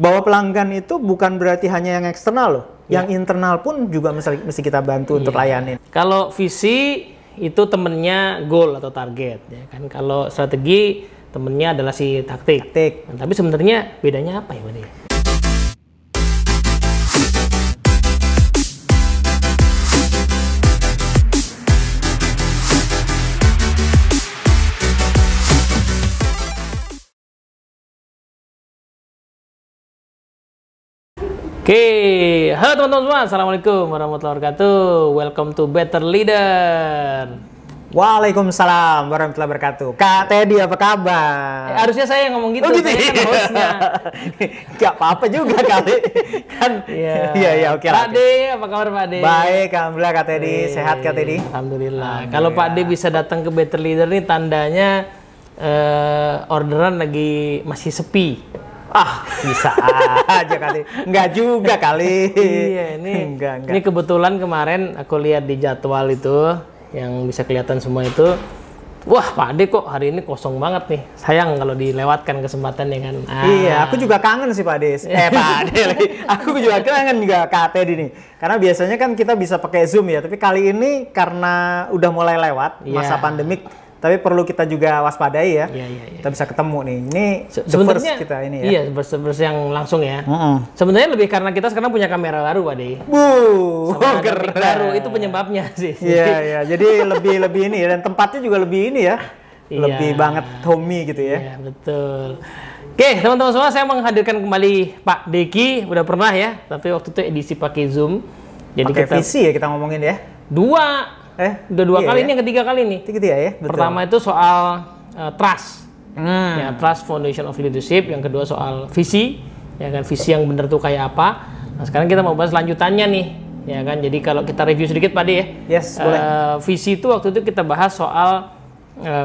bahwa pelanggan itu bukan berarti hanya yang eksternal loh, yang internal pun juga mesti kita bantu untuk layanin. Kalau visi itu temennya goal atau target, ya kan. Kalau strategi temennya adalah si taktik. Nah, tapi sebenarnya bedanya apa ya, Pak? Oke, halo teman-teman semua, assalamualaikum warahmatullahi wabarakatuh. Welcome to Better Leader. Waalaikumsalam warahmatullahi wabarakatuh. Kak Teddy, apa kabar? Harusnya saya yang ngomong gitu, gitu saya kan hostnya. Gak apa-apa juga kali. Kan, iya, oke. Pak D, apa kabar Pak D? Baik, alhamdulillah Kak Teddy. Sehat Kak Teddy? Alhamdulillah. Kalau Pak D bisa datang ke Better Leader nih, tandanya orderan lagi masih sepi. Bisa aja kali. Enggak juga kali. Iya, enggak. Ini kebetulan kemarin aku lihat di jadwal itu, yang bisa kelihatan semua itu. Wah, Pak Ade kok hari ini kosong banget nih. Sayang kalau dilewatkan kesempatan ya kan. Iya, aku juga kangen sih Pak Ade. Pak Ade lagi. Aku juga kangen juga Kak Teddy nih. Karena biasanya kan kita bisa pakai Zoom ya, tapi kali ini karena udah mulai lewat masa pandemik, tapi perlu kita juga waspadai ya. Kita bisa ketemu nih. Ini sebenarnya kita ini ya. Iya, first yang langsung ya. Sebenarnya lebih karena kita sekarang punya kamera baru, Pak De. Keren. Baru itu penyebabnya sih. Iya. Jadi lebih ini ya, dan tempatnya juga lebih ini ya. Lebih banget homey gitu ya. Iya, betul. Oke, teman-teman semua, saya menghadirkan kembali Pak Deki. Udah pernah ya, tapi waktu itu edisi pakai Zoom. Jadi pakai visi ya kita ngomongin ya. Udah dua kali, ini yang ketiga kali nih. Ketiga ya, betul. Pertama itu soal trust, ya, trust foundation of leadership. Yang kedua soal visi, ya kan, visi yang benar tuh kayak apa. Nah sekarang kita mau bahas lanjutannya nih, ya kan. Jadi kalau kita review sedikit Pak De ya, boleh. Visi itu waktu itu kita bahas soal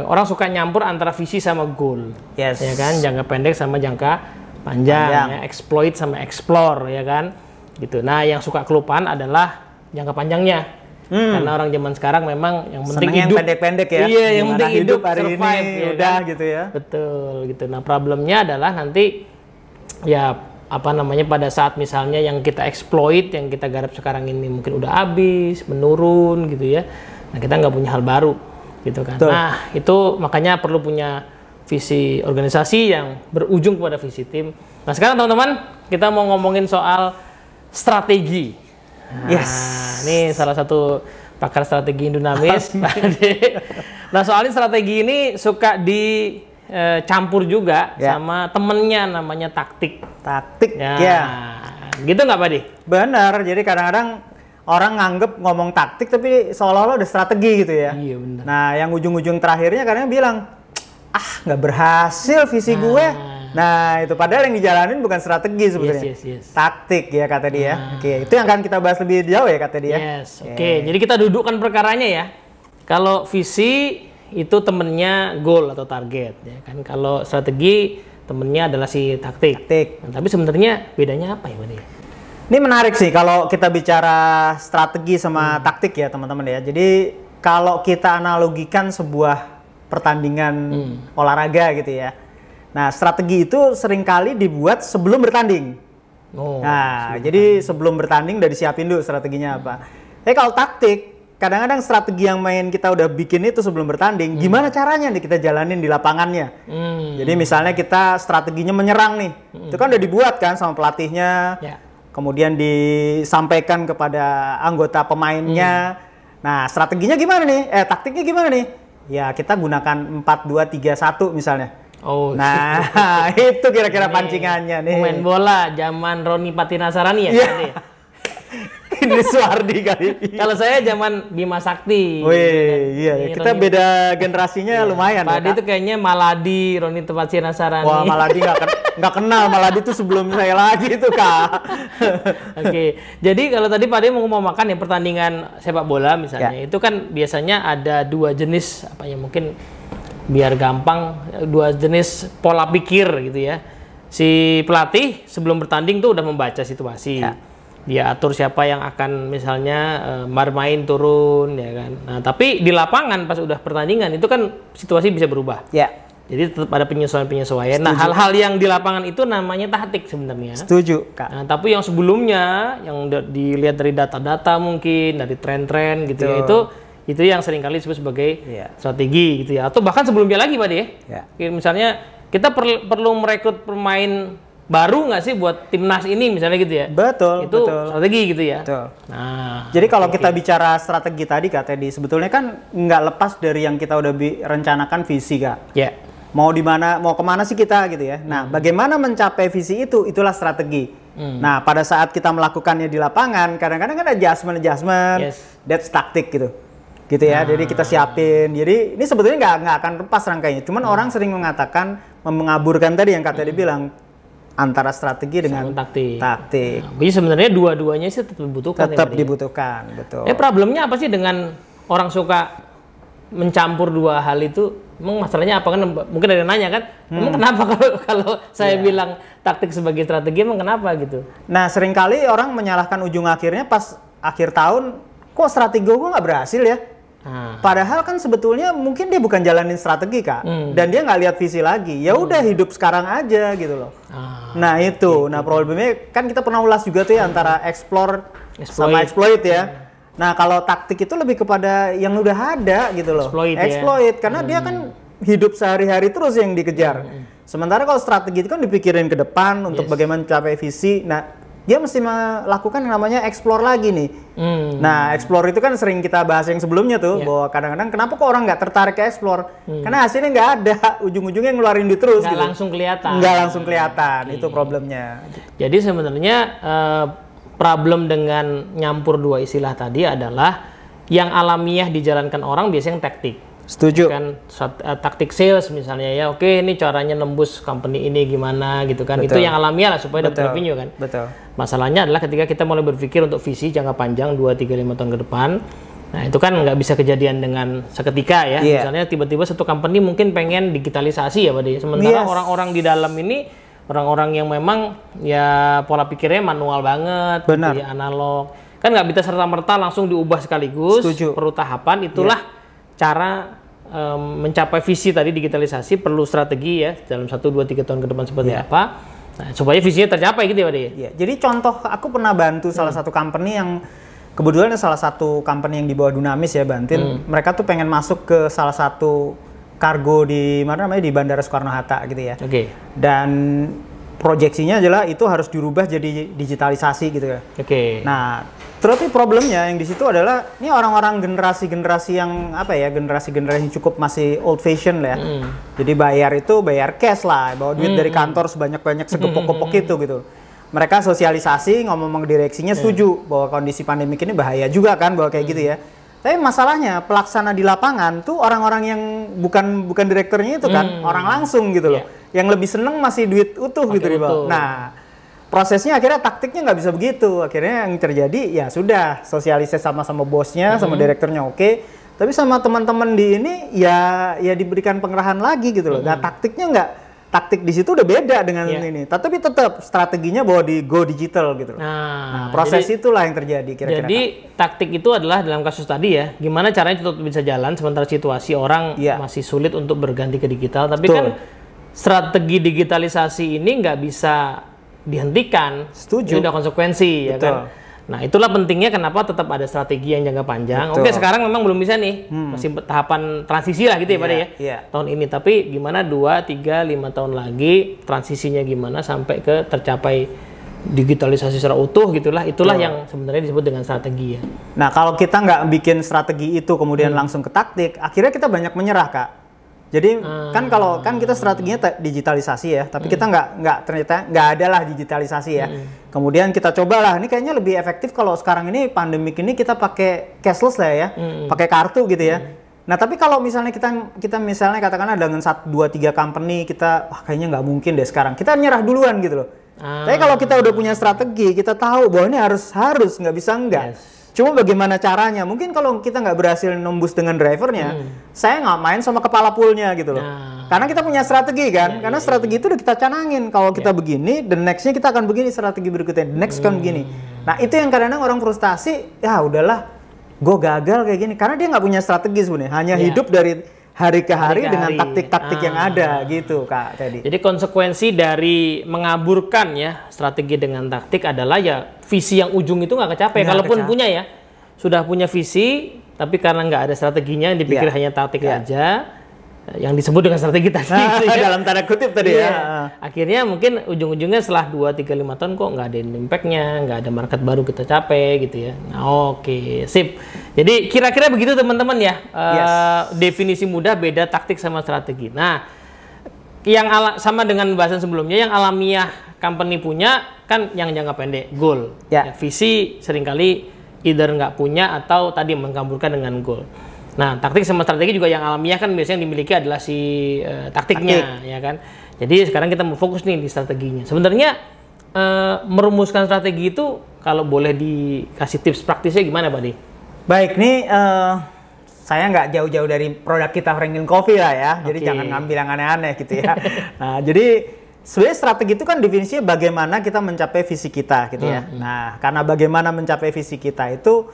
orang suka nyampur antara visi sama goal, ya kan, jangka pendek sama jangka panjang. Ya, exploit sama explore, ya kan, gitu. Nah yang suka kelupaan adalah jangka panjangnya. Karena orang zaman sekarang memang yang penting hidup pendek-pendek ya. Iya, yang penting hidup hari survive ini, ya udah kan? Gitu ya. Betul gitu. Nah, problemnya adalah nanti ya apa namanya, pada saat misalnya yang kita exploit, yang kita garap sekarang ini mungkin udah habis, menurun gitu ya. Nah, kita nggak punya hal baru gitu kan. Betul. Nah, itu makanya perlu punya visi organisasi yang berujung pada visi tim. Nah, sekarang teman-teman, kita mau ngomongin soal strategi. Ini salah satu pakar strategi Indunamis. Nah, soalnya strategi ini suka dicampur juga sama temennya namanya taktik. Ya. Gitu nggak Pak Di? Benar. Jadi kadang-kadang orang nganggep ngomong taktik tapi seolah-olah udah strategi gitu ya. Iya benar. Nah, yang ujung-ujung terakhirnya kadang bilang, nggak berhasil visi gue. Nah, itu padahal yang dijalanin bukan strategi sebetulnya. Yes. Taktik ya kata dia. Oke, itu yang akan kita bahas lebih jauh ya kata dia. Oke. Jadi kita dudukkan perkaranya ya. Kalau visi itu temennya goal atau target, ya kan. Kalau strategi temennya adalah si taktik. Nah, tapi sebenarnya bedanya apa ya, Pak? Ini menarik sih kalau kita bicara strategi sama taktik ya teman-teman ya. Jadi kalau kita analogikan sebuah pertandingan olahraga gitu ya. Nah, strategi itu seringkali dibuat sebelum bertanding. Jadi sebelum bertanding udah disiapin dulu strateginya apa. Kalau taktik, kadang-kadang strategi yang main kita udah bikin itu sebelum bertanding, gimana caranya nih kita jalanin di lapangannya. Jadi misalnya kita strateginya menyerang nih, itu kan udah dibuat kan sama pelatihnya, kemudian disampaikan kepada anggota pemainnya. Nah, strateginya gimana nih? Taktiknya gimana nih? Ya, kita gunakan 4-2-3-1 misalnya. Nah, itu kira-kira pancingannya nih. Main bola zaman Roni Patinasarani ya? Ini Suwardi kali. Kalau saya zaman Bima Sakti. Iya. Kita Roni, beda generasinya lumayan. Pak Ade itu kayaknya Maladi, Roni Patinasarani. Wah, Maladi nggak kenal. Maladi itu sebelum saya lagi itu Kak. Oke. Jadi kalau tadi Pak Ade mau makan ya pertandingan sepak bola misalnya, itu kan biasanya ada dua jenis apa ya, mungkin biar gampang, dua jenis pola pikir gitu ya. Si pelatih sebelum bertanding tuh udah membaca situasi. Dia atur siapa yang akan misalnya bermain turun ya kan. Nah, tapi di lapangan pas udah pertandingan itu kan situasi bisa berubah. Jadi tetap ada penyesuaian-penyesuaian. Nah, hal-hal yang di lapangan itu namanya taktik sebenarnya. Setuju, Kak. Nah, tapi yang sebelumnya, yang dilihat dari data-data mungkin, dari tren-tren gitu ya, itu yang seringkali disebut sebagai strategi gitu ya. Atau bahkan sebelumnya lagi Pak De, misalnya kita perlu merekrut pemain baru nggak sih buat timnas ini misalnya gitu ya? Betul. Itu strategi gitu ya. Betul. Nah, jadi kalau kita bicara strategi tadi Kak Teddy, sebetulnya kan nggak lepas dari yang kita udah rencanakan visi Kak. Ya. Mau di mana, mau kemana sih kita gitu ya. Nah, bagaimana mencapai visi itu, itulah strategi. Nah, pada saat kita melakukannya di lapangan, kadang-kadang kan adjustment, that's taktik gitu. Gitu ya, jadi kita siapin. Jadi ini sebetulnya nggak akan lepas rangkainya. Cuman orang sering mengatakan, mengaburkan tadi yang Kak Teddy bilang, antara strategi dengan taktik. Nah, jadi sebenarnya dua-duanya sih tetap dibutuhkan. Tetap dibutuhkan, betul. Problemnya apa sih dengan orang suka mencampur dua hal itu? Emang masalahnya apa kan? Mungkin ada yang nanya kan, emang kenapa kalau saya bilang taktik sebagai strategi, emang kenapa gitu? Nah, seringkali orang menyalahkan ujung akhirnya pas akhir tahun, kok strategi gue nggak berhasil ya? Padahal kan sebetulnya mungkin dia bukan jalanin strategi Kak, dan dia nggak lihat visi lagi. Ya udah hidup sekarang aja gitu loh. Nah itu, nah problemnya kan kita pernah ulas juga tuh ya antara explore sama exploit ya. Nah kalau taktik itu lebih kepada yang udah ada gitu loh. Exploit karena dia kan hidup sehari-hari terus yang dikejar. Sementara kalau strategi itu kan dipikirin ke depan untuk bagaimana mencapai visi. Nah dia mesti melakukan yang namanya explore lagi nih. Nah, explore itu kan sering kita bahas yang sebelumnya tuh, bahwa kadang-kadang kenapa kok orang nggak tertarik ke explore? Karena hasilnya nggak ada, ujung-ujungnya ngeluarin duit terus. Nggak langsung kelihatan. Nggak langsung kelihatan, itu problemnya. Jadi sebenarnya problem dengan nyampur dua istilah tadi adalah yang alamiah dijalankan orang biasanya taktik. Setuju. Kan taktik sales misalnya ya, oke ini caranya nembus company ini gimana gitu kan. Itu yang alamiah lah supaya dapat revenue kan. Betul. Masalahnya adalah ketika kita mulai berpikir untuk visi jangka panjang 2, 3, 5 tahun ke depan. Nah itu kan nggak bisa kejadian dengan seketika ya. Misalnya tiba-tiba satu company mungkin pengen digitalisasi ya Pak De. Sementara orang-orang di dalam ini, orang-orang yang memang ya pola pikirnya manual banget. Benar. Gitu ya, analog. Kan nggak bisa serta-merta langsung diubah sekaligus. Setuju. Perlu tahapan, itulah cara mencapai visi tadi digitalisasi perlu strategi ya dalam 1, 2, 3 tahun ke depan seperti apa. Nah, supaya visinya tercapai gitu ya Pak De. Jadi contoh aku pernah bantu salah satu company yang kebetulan salah satu company yang di bawah Dunamis ya Bantin. Mereka tuh pengen masuk ke salah satu kargo di mana namanya di Bandara Soekarno-Hatta gitu ya. Dan proyeksinya adalah itu harus dirubah jadi digitalisasi gitu ya. Nah, terus problemnya yang di situ adalah ini orang-orang generasi yang apa ya, generasi yang cukup masih old fashion lah ya. Jadi bayar cash lah, bawa duit dari kantor sebanyak-banyak segepok-gepok itu gitu. Mereka sosialisasi, ngomong direksinya setuju bahwa kondisi pandemik ini bahaya juga kan, bahwa kayak gitu ya. Tapi masalahnya pelaksana di lapangan tuh orang-orang yang bukan direkturnya itu kan, orang langsung gitu loh. Yang lebih seneng masih duit utuh gitu di bawah. Nah, prosesnya akhirnya taktiknya nggak bisa begitu. Akhirnya yang terjadi ya sudah sosialisasi sama bosnya, sama direkturnya oke. Tapi sama teman-teman di ini ya diberikan pengerahan lagi gitu loh. Nah, taktik di situ udah beda dengan ini. Tapi tetap strateginya bahwa di go digital gitu loh. Nah, proses itulah yang terjadi kira-kira. Jadi taktik itu adalah dalam kasus tadi ya, gimana caranya tetap bisa jalan sementara situasi orang masih sulit untuk berganti ke digital. Tapi kan strategi digitalisasi ini nggak bisa dihentikan. Setuju. Ini ada konsekuensi ya kan. Nah itulah pentingnya kenapa tetap ada strategi yang jangka panjang. Oke sekarang memang belum bisa nih, masih tahapan transisi lah gitu ya Pak De ya. Tahun ini, tapi gimana 2, 3, 5 tahun lagi transisinya gimana sampai ke tercapai digitalisasi secara utuh gitulah. Itulah yang sebenarnya disebut dengan strategi ya. Nah kalau kita nggak bikin strategi itu kemudian langsung ke taktik, akhirnya kita banyak menyerah Kak. Jadi kan kalau kan kita strateginya digitalisasi ya, tapi kita ternyata nggak ada lah digitalisasi ya. Kemudian kita cobalah, ini kayaknya lebih efektif kalau sekarang ini pandemik ini kita pakai cashless lah ya, pakai kartu gitu ya. Nah tapi kalau misalnya kita misalnya katakanlah dengan 1, 2, 3 company kita kayaknya nggak mungkin deh sekarang, kita nyerah duluan gitu loh. Tapi kalau kita udah punya strategi, kita tahu bahwa ini harus nggak bisa enggak. Cuma bagaimana caranya? Mungkin kalau kita nggak berhasil nembus dengan drivernya, saya nggak main sama kepala poolnya gitu loh. Karena kita punya strategi kan, karena strategi itu udah kita canangin. Kalau kita begini, the next-nya kita akan begini strategi berikutnya, the next kan begini. Nah itu yang kadang-kadang orang frustasi, ya udahlah, gue gagal kayak gini. Karena dia nggak punya strategi sebenarnya, hanya hidup hari ke hari dengan taktik-taktik yang ada gitu Kak Teddy. Jadi konsekuensi dari mengaburkan ya strategi dengan taktik adalah ya visi yang ujung itu nggak kecapai. Kalaupun punya ya, sudah punya visi, tapi karena nggak ada strateginya, dipikir hanya taktik aja, yang disebut dengan strategi tadi. Dalam tanda kutip tadi ya. Akhirnya mungkin ujung-ujungnya setelah 2-3-5 tahun kok nggak ada impact-nya, nggak ada market baru kita capai gitu ya. Nah, oke, sip. Jadi kira-kira begitu teman-teman ya. Definisi mudah beda taktik sama strategi. Nah, yang sama dengan bahasan sebelumnya, yang alamiah company punya kan yang jangka pendek, goal. Ya, visi seringkali either nggak punya atau tadi mengkamburkan dengan goal. Nah, taktik sama strategi juga yang alamiah kan biasanya yang dimiliki adalah si taktiknya, ya kan. Jadi sekarang kita mau fokus nih di strateginya. Sebenarnya merumuskan strategi itu kalau boleh dikasih tips praktisnya gimana, Pak Di? Baik, nih saya nggak jauh-jauh dari produk kita Franklin Coffee lah ya. Jadi jangan ngambil yang aneh-aneh gitu ya. Nah, jadi sebenarnya strategi itu kan definisinya bagaimana kita mencapai visi kita gitu ya. Nah, karena bagaimana mencapai visi kita itu,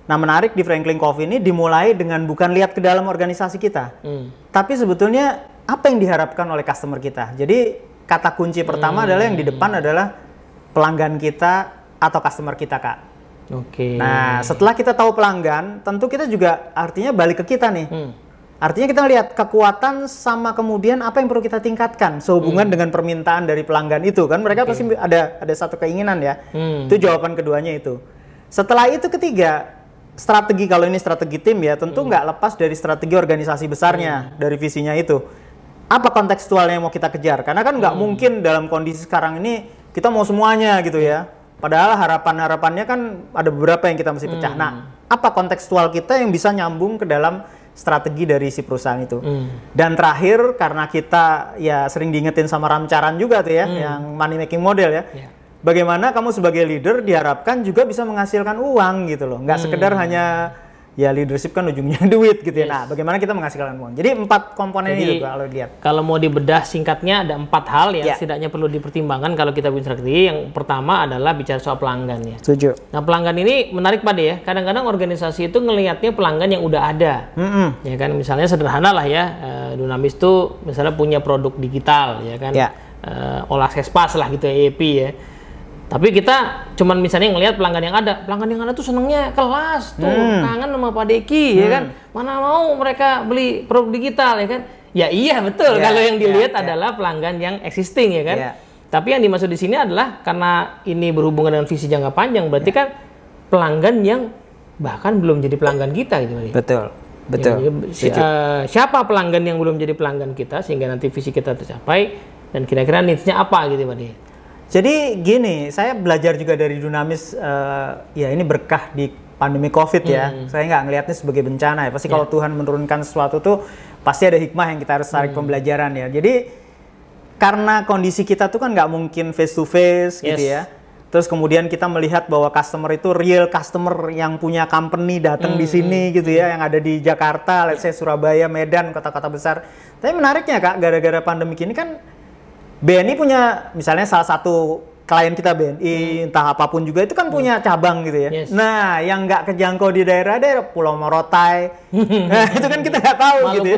nah menarik di Franklin Coffee ini dimulai dengan bukan lihat ke dalam organisasi kita, tapi sebetulnya apa yang diharapkan oleh customer kita. Jadi kata kunci pertama adalah yang di depan adalah pelanggan kita atau customer kita, Kak. Nah, setelah kita tahu pelanggan, tentu kita juga artinya balik ke kita nih. Artinya kita lihat kekuatan sama kemudian apa yang perlu kita tingkatkan sehubungan dengan permintaan dari pelanggan itu kan. Mereka pasti ada satu keinginan ya. Itu jawaban keduanya itu. Setelah itu ketiga, strategi, kalau ini strategi tim ya, tentu nggak lepas dari strategi organisasi besarnya, dari visinya itu. Apa kontekstualnya yang mau kita kejar? Karena kan nggak mungkin dalam kondisi sekarang ini kita mau semuanya gitu ya. Padahal harapan-harapannya kan ada beberapa yang kita mesti pecah. Nah, apa kontekstual kita yang bisa nyambung ke dalam strategi dari si perusahaan itu? Dan terakhir, karena kita ya sering diingetin sama Ramcharan juga tuh ya, yang money making model ya. Bagaimana kamu sebagai leader diharapkan juga bisa menghasilkan uang gitu loh. Nggak sekedar hanya ya leadership kan ujungnya duit gitu ya. Nah, bagaimana kita menghasilkan uang. Jadi 4 komponen itu kalau dilihat. Kalau mau dibedah singkatnya ada 4 hal ya setidaknya perlu dipertimbangkan kalau kita bikin strategi. Yang pertama adalah bicara soal pelanggan ya. Setuju. Nah, pelanggan ini menarik Pak De ya. Kadang-kadang organisasi itu ngelihatnya pelanggan yang udah ada. Ya kan, misalnya sederhana lah ya. Dunamis tuh misalnya punya produk digital ya kan. All Access Pass lah gitu ya, EAP ya. Tapi kita cuman misalnya ngelihat pelanggan yang ada tuh senengnya kelas tuh, kangen sama Pak Deki ya kan, mana mau mereka beli produk digital ya kan. Ya iya betul, kalau yang dilihat adalah pelanggan yang existing ya kan. Tapi yang dimaksud di sini adalah karena ini berhubungan dengan visi jangka panjang, berarti kan pelanggan yang bahkan belum jadi pelanggan kita gitu. Betul. Siapa pelanggan yang belum jadi pelanggan kita sehingga nanti visi kita tercapai, dan kira-kira needs-nya apa gitu Pak De? Jadi gini, saya belajar juga dari Dunamis, ya ini berkah di pandemi COVID ya. Saya nggak ngelihatnya sebagai bencana ya. Pasti kalau Tuhan menurunkan sesuatu tuh pasti ada hikmah yang kita harus tarik pembelajaran ya. Jadi karena kondisi kita tuh kan nggak mungkin face to face gitu ya. Terus kemudian kita melihat bahwa customer itu real customer yang punya company datang di sini gitu ya, yang ada di Jakarta, let's say Surabaya, Medan, kota-kota besar. Tapi menariknya Kak, gara-gara pandemi ini kan BNI punya, misalnya salah satu klien kita BNI, entah apapun juga itu kan punya cabang gitu ya. Nah, yang nggak kejangkau di daerah-daerah, Pulau Morotai, nah itu kan kita nggak tahu gitu ya.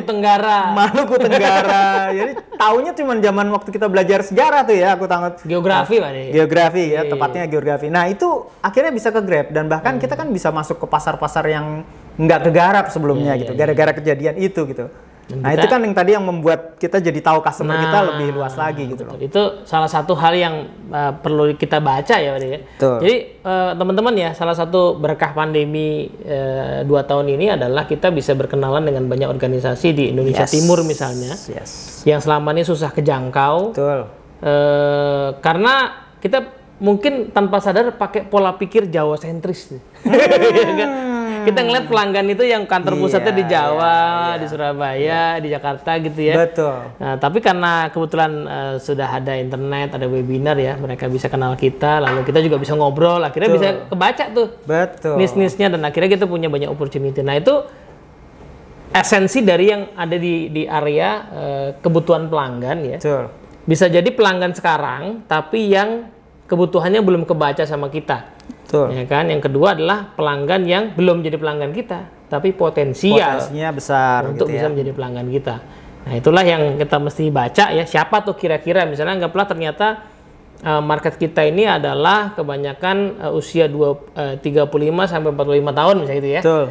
Maluku Tenggara. Jadi taunya cuma zaman waktu kita belajar sejarah tuh ya, aku tahu. Geografi Pak. Geografi ya, tepatnya geografi. Nah itu akhirnya bisa ke grab, dan bahkan kita kan bisa masuk ke pasar-pasar yang nggak kegarap sebelumnya gitu, gara-gara kejadian itu gitu. Nah itu kan yang tadi yang membuat kita jadi tahu customer kita lebih luas lagi gitu loh. Itu salah satu hal yang perlu kita baca ya Pak ya. Jadi teman-teman ya, salah satu berkah pandemi 2 tahun ini adalah kita bisa berkenalan dengan banyak organisasi di Indonesia Timur misalnya, yang selama ini susah kejangkau. Karena kita mungkin tanpa sadar pakai pola pikir Jawa sentris. Kita ngeliat pelanggan itu yang kantor pusatnya di Jawa, di Surabaya, di Jakarta gitu ya. Nah, tapi karena kebetulan sudah ada internet, ada webinar ya, mereka bisa kenal kita, lalu kita juga bisa ngobrol, akhirnya bisa kebaca tuh bisnisnya, dan akhirnya kita punya banyak opportunity. Nah itu esensi dari yang ada di area kebutuhan pelanggan ya. Bisa jadi pelanggan sekarang, tapi yang kebutuhannya belum kebaca sama kita. Betul. Ya kan? Yang kedua adalah pelanggan yang belum jadi pelanggan kita, tapi Potensinya besar untuk gitu bisa ya. menjadi pelanggan kita. Nah, itulah yang kita mesti baca ya, siapa tuh kira-kira, misalnya anggaplah ternyata market kita ini adalah kebanyakan usia 35 sampai 45 tahun misalnya gitu ya. Betul.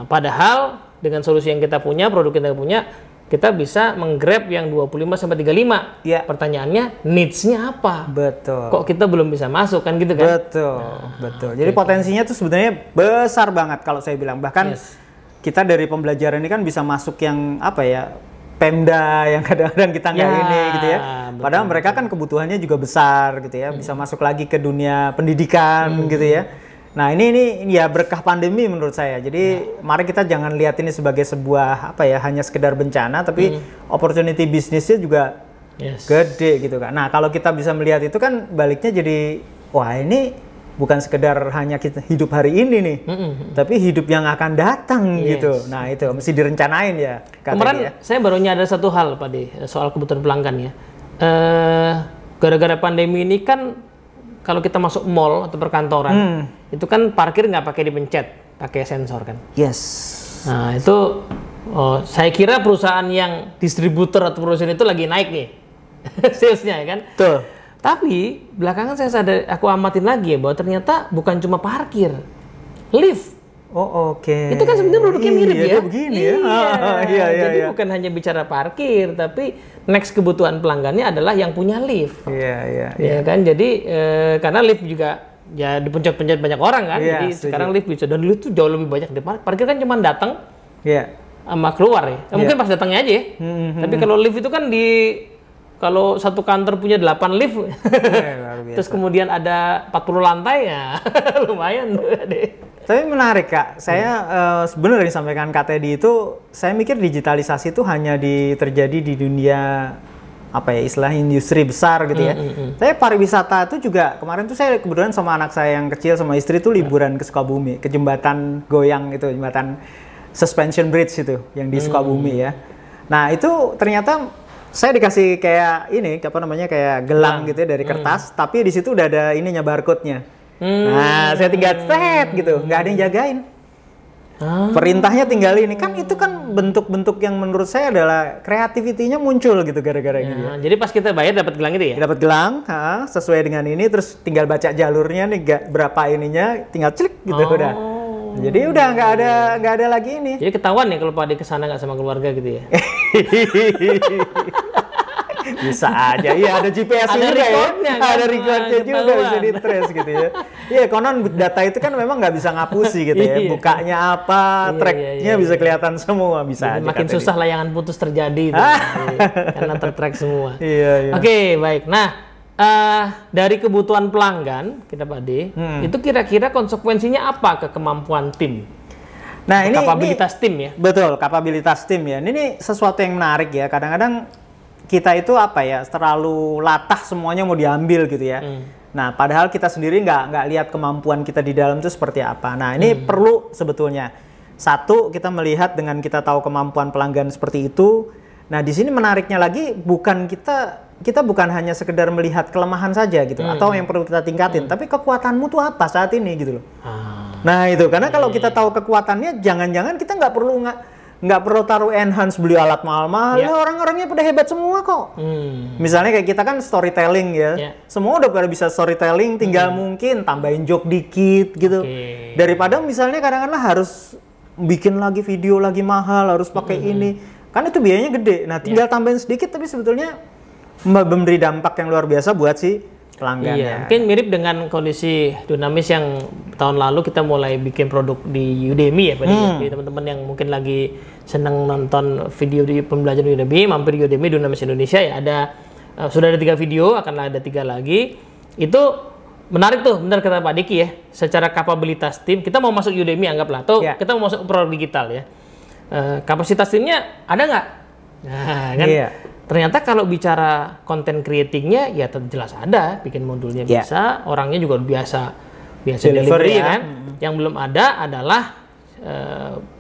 Padahal dengan solusi yang kita punya, produk kita punya, kita bisa menggrab yang 25 sampai 35. Iya. Pertanyaannya, needs-nya apa? Betul. Kok kita belum bisa masuk kan gitu kan? Betul, betul. Jadi potensinya tuh sebenarnya besar banget kalau saya bilang. Bahkan kita dari pembelajaran ini kan bisa masuk yang apa ya, Pemda yang kadang-kadang kita nggak ini gitu ya. Padahal mereka kan kebutuhannya juga besar gitu ya. Bisa masuk lagi ke dunia pendidikan gitu ya. Nah ini ya berkah pandemi menurut saya. Jadi mari kita jangan lihat ini sebagai sebuah apa ya, hanya sekedar bencana, tapi opportunity bisnisnya juga gede gitu kan. Nah kalau kita bisa melihat itu kan baliknya jadi, wah ini bukan sekedar hanya kita hidup hari ini nih, tapi hidup yang akan datang gitu. Nah itu mesti direncanain ya. Kemarin saya baru nyadar satu hal Pak De, soal kebutuhan pelanggan ya. Gara-gara pandemi ini kan kalau kita masuk mall atau perkantoran, itu kan parkir nggak pakai dipencet, pakai sensor kan. Yes. Nah itu saya kira perusahaan yang distributor atau perusahaan itu lagi naik nih salesnya ya kan. Betul. Tapi belakangan saya sadar, aku amatin lagi ya, bahwa ternyata bukan cuma parkir, lift. Oh oke. Itu kan sebenarnya produknya mirip ya. Begini ya. Jadi bukan hanya bicara parkir, tapi next kebutuhan pelanggannya adalah yang punya lift. Iya. Ya kan, jadi karena lift juga ya dipencet-pencet banyak orang kan. Jadi sekarang lift bisa, dan lift tuh jauh lebih banyak dari parkir kan cuma datang, sama keluar ya. Mungkin pas datangnya aja ya. Tapi kalau lift itu kan kalau satu kantor punya 8 lift, terus kemudian ada 40 lantai ya, lumayan deh. Tapi menarik Kak, saya sebenarnya disampaikan Kak Teddy itu, saya mikir digitalisasi itu hanya terjadi di dunia apa ya, istilah industri besar gitu ya. Tapi pariwisata itu juga, kemarin tuh saya kebetulan sama anak saya yang kecil sama istri tuh liburan ke Sukabumi, ke jembatan goyang itu, jembatan suspension bridge itu yang di Sukabumi ya. Nah itu ternyata saya dikasih kayak ini, apa namanya, kayak gelang gitu ya dari kertas, tapi di situ udah ada ininya, barcode-nya. Nah, saya tinggal set gitu, nggak ada yang jagain. Perintahnya tinggal ini, kan itu kan bentuk-bentuk yang menurut saya adalah kreativitinya muncul gitu gara-gara ini. Jadi pas kita bayar dapat gelang itu ya? Dapat gelang, sesuai dengan ini, terus tinggal baca jalurnya nih, berapa ininya, tinggal klik gitu udah. Jadi udah nggak ada lagi ini. Jadi ketahuan nih kalau Pak Ade kesana nggak sama keluarga gitu ya? Bisa aja, iya ada GPS juga ya, ada recordnya juga, bisa di trace gitu ya. Iya, konon data itu kan memang nggak bisa ngapusi gitu ya, bukanya apa, tracknya bisa kelihatan semua, bisa aja. Makin susah layangan putus terjadi itu, karena tertrack semua. Iya. Oke, baik. Nah, dari kebutuhan pelanggan kita Pak Ade, itu kira-kira konsekuensinya apa ke kemampuan tim? Nah, ini kapabilitas tim ya. Betul, kapabilitas tim ya. Ini sesuatu yang menarik ya. Kadang-kadang kita itu apa ya, terlalu latah semuanya mau diambil gitu ya. Nah, padahal kita sendiri nggak lihat kemampuan kita di dalam itu seperti apa. Nah, ini perlu sebetulnya. Satu, kita melihat dengan kita tahu kemampuan pelanggan seperti itu. Nah, di sini menariknya lagi bukan kita bukan hanya sekedar melihat kelemahan saja gitu, atau yang perlu kita tingkatin, tapi kekuatanmu tuh apa saat ini gitu loh. Nah itu, karena kalau kita tahu kekuatannya, jangan-jangan kita nggak perlu taruh enhance, beli alat mahal-mahal, orang-orangnya pada hebat semua kok. Misalnya kayak kita kan storytelling ya, semua udah pada bisa storytelling, tinggal mungkin tambahin joke dikit gitu. Daripada misalnya kadang-kadang harus bikin lagi video lagi mahal, harus pakai ini, kan itu biayanya gede. Nah tinggal tambahin sedikit, tapi sebetulnya memberi dampak yang luar biasa buat si pelanggan. Iya, mungkin mirip dengan kondisi Dunamis yang tahun lalu kita mulai bikin produk di Udemy ya, Pak. Jadi teman-teman yang mungkin lagi senang nonton video di pembelajaran Udemy, mampir di Udemy Dunamis Indonesia ya, sudah ada 3 video, akan ada 3 lagi. Itu menarik tuh, benar kata Pak Diki ya. Secara kapabilitas tim, kita mau masuk Udemy anggaplah, atau kita mau masuk produk digital ya. Kapasitas timnya ada nggak? Nah, kan ternyata kalau bicara content creatingnya ya jelas ada, bikin modulnya bisa, orangnya juga biasa delivery ya kan. Yang belum ada adalah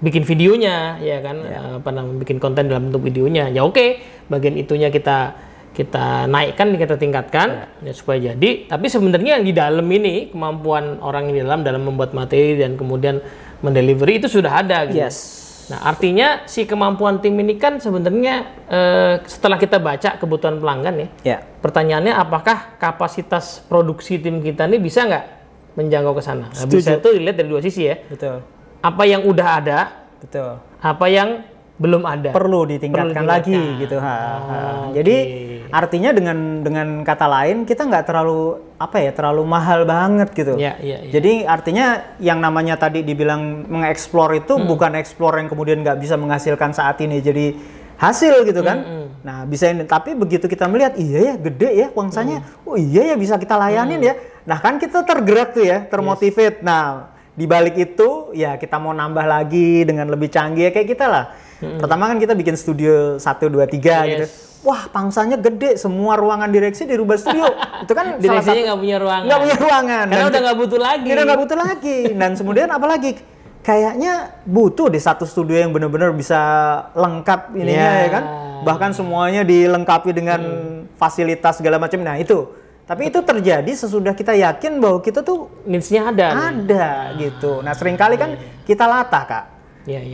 bikin videonya ya kan, apa namanya, bikin konten dalam bentuk videonya. Ya oke, bagian itunya kita kita naikkan, kita tingkatkan ya, supaya jadi. Tapi sebenarnya yang di dalam ini kemampuan orang yang di dalam membuat materi dan kemudian mendelivery itu sudah ada gitu. Yes. Nah, artinya si kemampuan tim ini kan sebenarnya setelah kita baca kebutuhan pelanggan ya. Pertanyaannya apakah kapasitas produksi tim kita ini bisa nggak menjangkau ke sana? Nah, bisa itu dilihat dari dua sisi ya. Betul. Apa yang udah ada? Betul. Apa yang belum ada, perlu ditingkatkan lagi gitu. Jadi artinya dengan kata lain kita nggak terlalu mahal banget gitu. Jadi artinya yang namanya tadi dibilang mengeksplor itu bukan eksplor yang kemudian nggak bisa menghasilkan saat ini jadi hasil gitu kan. Nah bisa ini, tapi begitu kita melihat iya ya gede ya wangsanya, oh iya ya bisa kita layanin ya. Nah kan kita tergerak tuh ya, termotivate. Nah di balik itu ya kita mau nambah lagi dengan lebih canggih ya kayak kita lah. Pertama kan kita bikin studio 1, 2, 3 gitu. Wah pangsanya gede, semua ruangan direksi dirubah studio. Itu kan direksinya nggak punya ruangan. Nggak punya ruangan. Karena udah nggak butuh lagi. Udah nggak butuh lagi. Dan kemudian apalagi kayaknya butuh di satu studio yang benar-benar bisa lengkap ininya ya kan. Bahkan semuanya dilengkapi dengan fasilitas segala macam. Nah itu. Tapi itu terjadi sesudah kita yakin bahwa kita tuh needs-nya ada gitu. Nah seringkali kan kita latah Kak.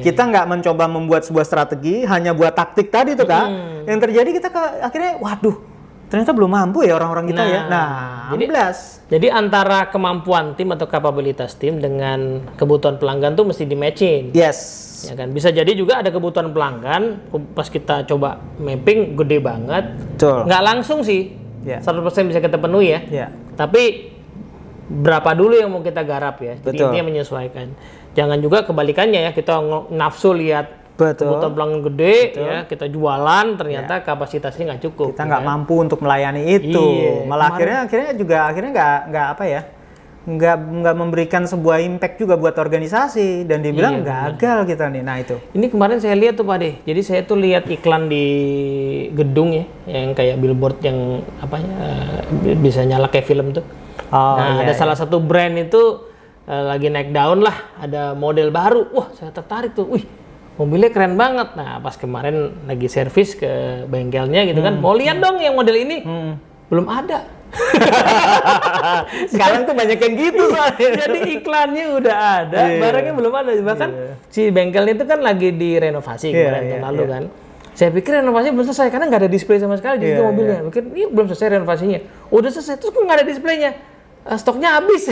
Kita nggak mencoba membuat sebuah strategi, hanya buat taktik tadi tuh Kak. Yang terjadi kita akhirnya, waduh, ternyata belum mampu ya orang-orang kita ya. Nah, jadi antara kemampuan tim atau kapabilitas tim dengan kebutuhan pelanggan tuh mesti di-matchin. Yes. Ya kan, bisa jadi juga ada kebutuhan pelanggan, pas kita coba mapping gede banget. Betul. Nggak langsung sih, 100% bisa kita penuhi ya. Tapi berapa dulu yang mau kita garap ya. Jadi intinya menyesuaikan. Jangan juga kebalikannya ya, kita nafsu lihat kebutuhan pelanggan gede ya, kita jualan ternyata kapasitasnya nggak cukup. Kita nggak mampu untuk melayani itu. Malah akhirnya nggak memberikan sebuah impact juga buat organisasi dan dibilang gagal kita nih. Nah itu. Ini kemarin saya lihat tuh Pak De. Jadi saya tuh lihat iklan di gedung ya, yang kayak billboard yang bisa nyala kayak film tuh. Ada salah satu brand itu lagi naik daun lah, ada model baru. Wah, saya tertarik tuh. Wih, mobilnya keren banget. Nah, pas kemarin lagi servis ke bengkelnya gitu kan, mau lihat dong yang model ini. Belum ada. Sekarang tuh banyak yang gitu soalnya. Jadi iklannya udah ada, barangnya belum ada. Bahkan si bengkelnya itu kan lagi direnovasi kemarin tahun lalu kan. Saya pikir renovasinya belum selesai karena nggak ada display sama sekali di mobilnya. Mikir ini belum selesai renovasinya. Udah selesai, terus kok nggak ada displaynya? Stoknya habis.